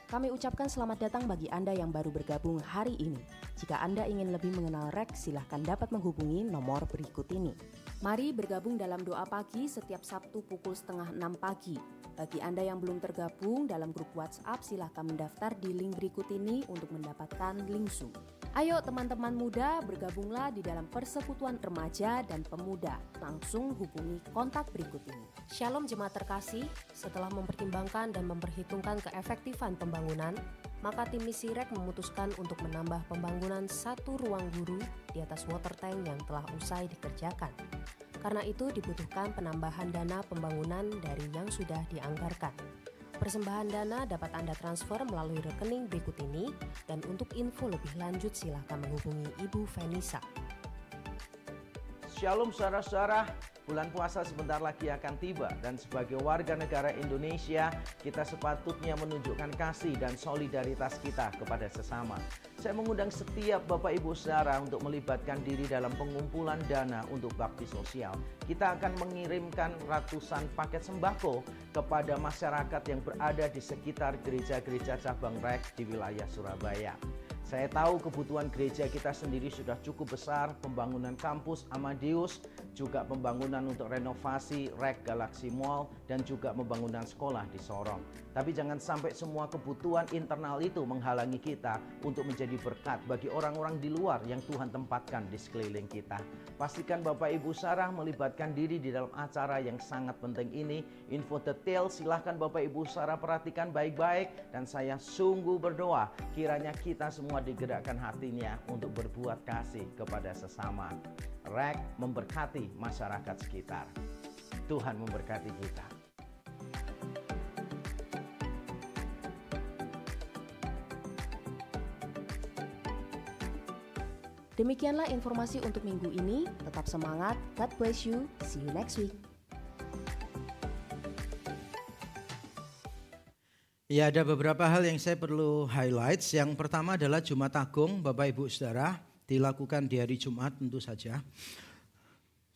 Kami ucapkan selamat datang bagi Anda yang baru bergabung hari ini. Jika Anda ingin lebih mengenal REK, silahkan dapat menghubungi nomor berikut ini. Mari bergabung dalam doa pagi setiap Sabtu pukul 5:30 pagi. Bagi Anda yang belum tergabung dalam grup WhatsApp, silahkan mendaftar di link berikut ini untuk mendapatkan link Zoom. Ayo teman-teman muda, bergabunglah di dalam persekutuan remaja dan pemuda. Langsung hubungi kontak berikut ini. Shalom jemaat terkasih, setelah mempertimbangkan dan memperhitungkan keefektifan pembangunan, maka tim misi REK memutuskan untuk menambah pembangunan satu ruang guru di atas water tank yang telah usai dikerjakan. Karena itu dibutuhkan penambahan dana pembangunan dari yang sudah dianggarkan. Persembahan dana dapat Anda transfer melalui rekening berikut ini, dan untuk info lebih lanjut silakan menghubungi Ibu Venisa. Shalom saudara-saudara, bulan puasa sebentar lagi akan tiba dan sebagai warga negara Indonesia kita sepatutnya menunjukkan kasih dan solidaritas kita kepada sesama. Saya mengundang setiap Bapak Ibu Saudara untuk melibatkan diri dalam pengumpulan dana untuk bakti sosial. Kita akan mengirimkan ratusan paket sembako kepada masyarakat yang berada di sekitar gereja-gereja cabang REK di wilayah Surabaya. Saya tahu kebutuhan gereja kita sendiri sudah cukup besar, pembangunan kampus Amadeus, juga pembangunan untuk renovasi REK Galaxy Mall, dan juga pembangunan sekolah di Sorong. Tapi jangan sampai semua kebutuhan internal itu menghalangi kita untuk menjadi berkat bagi orang-orang di luar yang Tuhan tempatkan di sekeliling kita. Pastikan Bapak Ibu Sarah melibatkan diri di dalam acara yang sangat penting ini. Info detail silahkan Bapak Ibu Sarah perhatikan baik-baik, dan saya sungguh berdoa kiranya kita semua digerakkan hatinya untuk berbuat kasih kepada sesama. REK memberkati masyarakat sekitar. Tuhan memberkati kita. Demikianlah informasi untuk minggu ini. Tetap semangat, God bless you, see you next week. Ya, ada beberapa hal yang saya perlu highlight. Yang pertama adalah Jumat Agung, Bapak Ibu Saudara, dilakukan di hari Jumat tentu saja.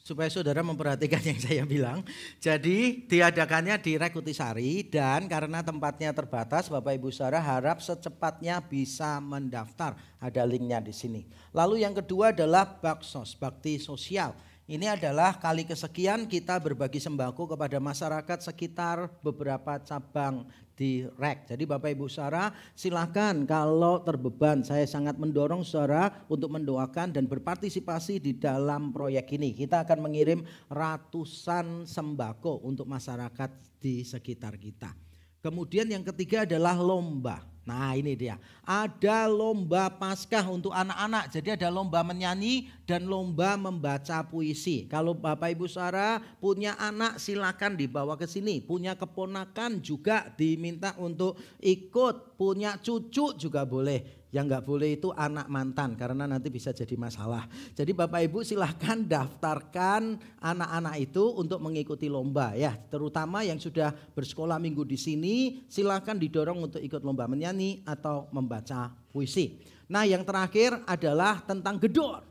Supaya saudara memperhatikan yang saya bilang. Jadi diadakannya di Rek Kutisari dan karena tempatnya terbatas, Bapak Ibu Saudara harap secepatnya bisa mendaftar. Ada linknya di sini. Lalu yang kedua adalah Baksos, bakti sosial. Ini adalah kali kesekian kita berbagi sembako kepada masyarakat sekitar beberapa cabang di Rek. Jadi Bapak Ibu Saudara silakan kalau terbeban, saya sangat mendorong saudara untuk mendoakan dan berpartisipasi di dalam proyek ini. Kita akan mengirim ratusan sembako untuk masyarakat di sekitar kita. Kemudian yang ketiga adalah lomba. Nah ini dia, ada lomba Paskah untuk anak-anak. Jadi ada lomba menyanyi dan lomba membaca puisi. Kalau Bapak Ibu Saudara punya anak silakan dibawa ke sini. Punya keponakan juga diminta untuk ikut. Punya cucu juga boleh. Yang nggak boleh itu anak mantan karena nanti bisa jadi masalah. Jadi Bapak Ibu silahkan daftarkan anak-anak itu untuk mengikuti lomba ya. Terutama yang sudah bersekolah minggu di sini silahkan didorong untuk ikut lomba menyanyi atau membaca puisi. Nah yang terakhir adalah tentang gedor.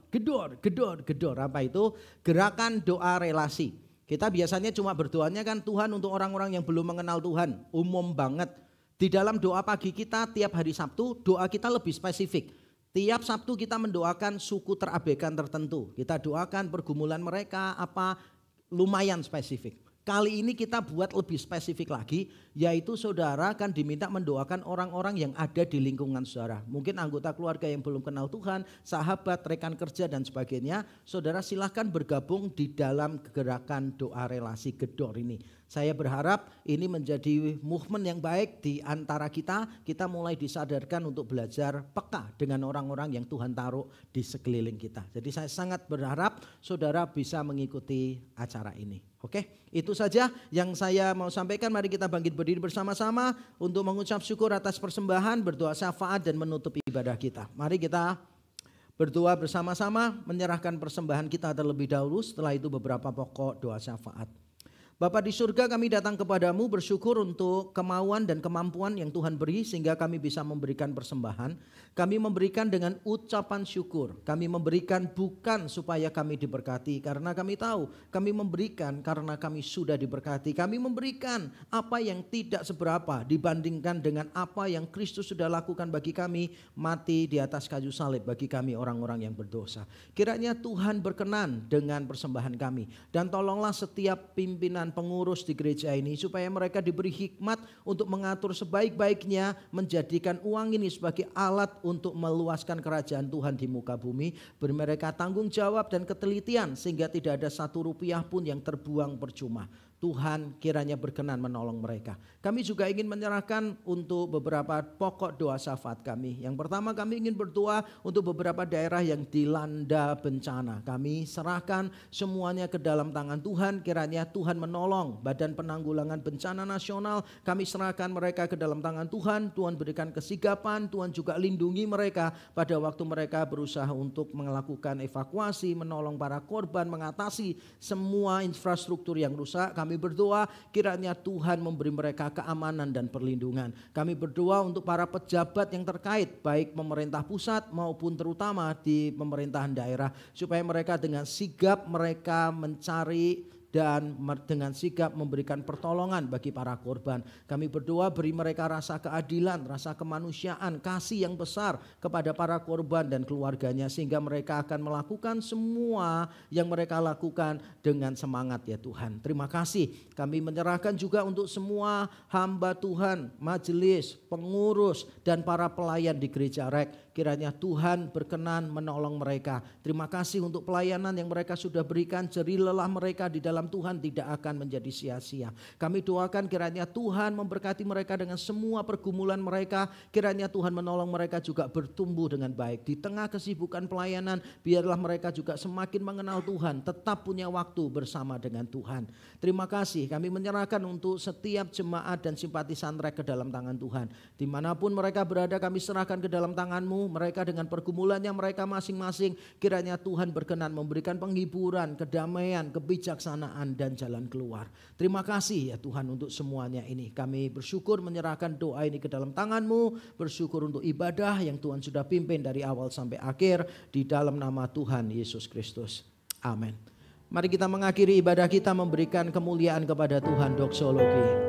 Apa itu? Gerakan doa relasi. Kita biasanya cuma berdoanya kan Tuhan untuk orang-orang yang belum mengenal Tuhan. Umum banget. Di dalam doa pagi kita tiap hari Sabtu, doa kita lebih spesifik. Tiap Sabtu kita mendoakan suku terabaikan tertentu. Kita doakan pergumulan mereka apa lumayan spesifik. Kali ini kita buat lebih spesifik lagi, yaitu saudara akan diminta mendoakan orang-orang yang ada di lingkungan saudara. Mungkin anggota keluarga yang belum kenal Tuhan, sahabat, rekan kerja dan sebagainya. Saudara silahkan bergabung di dalam gerakan doa relasi gedor ini. Saya berharap ini menjadi movement yang baik di antara kita. Kita mulai disadarkan untuk belajar peka dengan orang-orang yang Tuhan taruh di sekeliling kita. Jadi saya sangat berharap saudara bisa mengikuti acara ini. Oke, itu saja yang saya mau sampaikan. Mari kita bangkit berdiri bersama-sama untuk mengucap syukur atas persembahan, berdoa syafaat dan menutup ibadah kita. Mari kita berdoa bersama-sama, menyerahkan persembahan kita terlebih dahulu. Setelah itu beberapa pokok doa syafaat. Bapa di surga, kami datang kepadamu bersyukur untuk kemauan dan kemampuan yang Tuhan beri sehingga kami bisa memberikan persembahan. Kami memberikan dengan ucapan syukur. Kami memberikan bukan supaya kami diberkati, karena kami tahu kami memberikan karena kami sudah diberkati. Kami memberikan apa yang tidak seberapa dibandingkan dengan apa yang Kristus sudah lakukan bagi kami, mati di atas kayu salib bagi kami orang-orang yang berdosa. Kiranya Tuhan berkenan dengan persembahan kami, dan tolonglah setiap pimpinan pengurus di gereja ini supaya mereka diberi hikmat untuk mengatur sebaik-baiknya, menjadikan uang ini sebagai alat untuk meluaskan kerajaan Tuhan di muka bumi. Beri mereka tanggung jawab dan ketelitian sehingga tidak ada satu rupiah pun yang terbuang percuma. Tuhan kiranya berkenan menolong mereka. Kami juga ingin menyerahkan untuk beberapa pokok doa syafaat kami. Yang pertama, kami ingin berdoa untuk beberapa daerah yang dilanda bencana. Kami serahkan semuanya ke dalam tangan Tuhan. Kiranya Tuhan menolong Badan Penanggulangan Bencana Nasional. Kami serahkan mereka ke dalam tangan Tuhan. Tuhan berikan kesigapan. Tuhan juga lindungi mereka pada waktu mereka berusaha untuk melakukan evakuasi, menolong para korban, mengatasi semua infrastruktur yang rusak. Kami berdoa kiranya Tuhan memberi mereka keamanan dan perlindungan. Kami berdoa untuk para pejabat yang terkait, baik pemerintah pusat maupun terutama di pemerintahan daerah, supaya mereka dengan sigap mereka mencari dan dengan sigap memberikan pertolongan bagi para korban. Kami berdoa beri mereka rasa keadilan, rasa kemanusiaan, kasih yang besar kepada para korban dan keluarganya, sehingga mereka akan melakukan semua yang mereka lakukan dengan semangat ya Tuhan. Terima kasih. Kami menyerahkan juga untuk semua hamba Tuhan, majelis, pengurus dan para pelayan di gereja Rek. Kiranya Tuhan berkenan menolong mereka. Terima kasih untuk pelayanan yang mereka sudah berikan. Jerih lelah mereka di dalam Tuhan tidak akan menjadi sia-sia. Kami doakan kiranya Tuhan memberkati mereka dengan semua pergumulan mereka. Kiranya Tuhan menolong mereka juga bertumbuh dengan baik. Di tengah kesibukan pelayanan, biarlah mereka juga semakin mengenal Tuhan. Tetap punya waktu bersama dengan Tuhan. Terima kasih. Kami menyerahkan untuk setiap jemaat dan simpatisan Rek ke dalam tangan Tuhan. Dimanapun mereka berada, kami serahkan ke dalam tangan-Mu. Mereka dengan pergumulannya mereka masing-masing, kiranya Tuhan berkenan memberikan penghiburan, kedamaian, kebijaksanaan dan jalan keluar. Terima kasih ya Tuhan untuk semuanya ini. Kami bersyukur menyerahkan doa ini ke dalam tangan-Mu, bersyukur untuk ibadah yang Tuhan sudah pimpin dari awal sampai akhir di dalam nama Tuhan Yesus Kristus. Amin. Mari kita mengakhiri ibadah kita memberikan kemuliaan kepada Tuhan. Doksologi.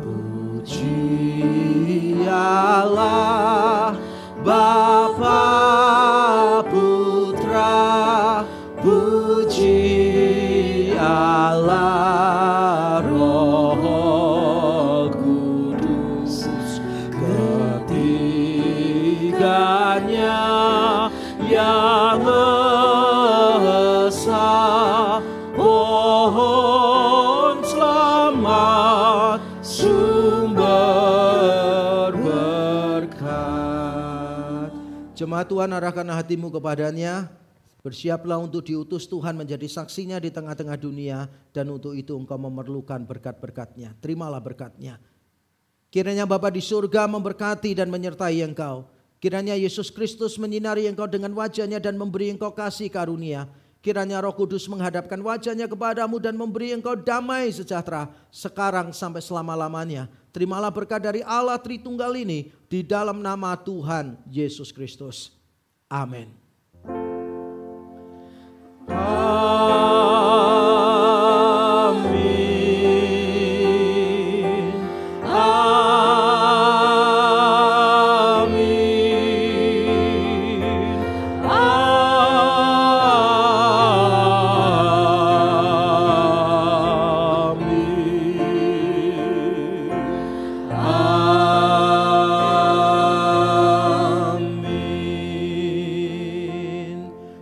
Puji Allah Bapa Putra, puji Allah Roh Kudus, ketiganya yang esa. Pohon selamat sumber berkat. Jemaat Tuhan, arahkanlah hatimu kepadanya. Bersiaplah untuk diutus Tuhan menjadi saksinya di tengah-tengah dunia. Dan untuk itu engkau memerlukan berkat-berkatnya. Terimalah berkatnya. Kiranya Bapa di surga memberkati dan menyertai engkau. Kiranya Yesus Kristus menyinari engkau dengan wajahnya dan memberi engkau kasih karunia. Kiranya Roh Kudus menghadapkan wajahnya kepadamu dan memberi engkau damai sejahtera sekarang sampai selama-lamanya. Terimalah berkat dari Allah Tritunggal ini di dalam nama Tuhan Yesus Kristus. Amin.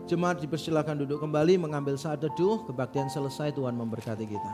Jemaat dipersilakan duduk kembali mengambil saat teduh. Kebaktian selesai, Tuhan memberkati kita.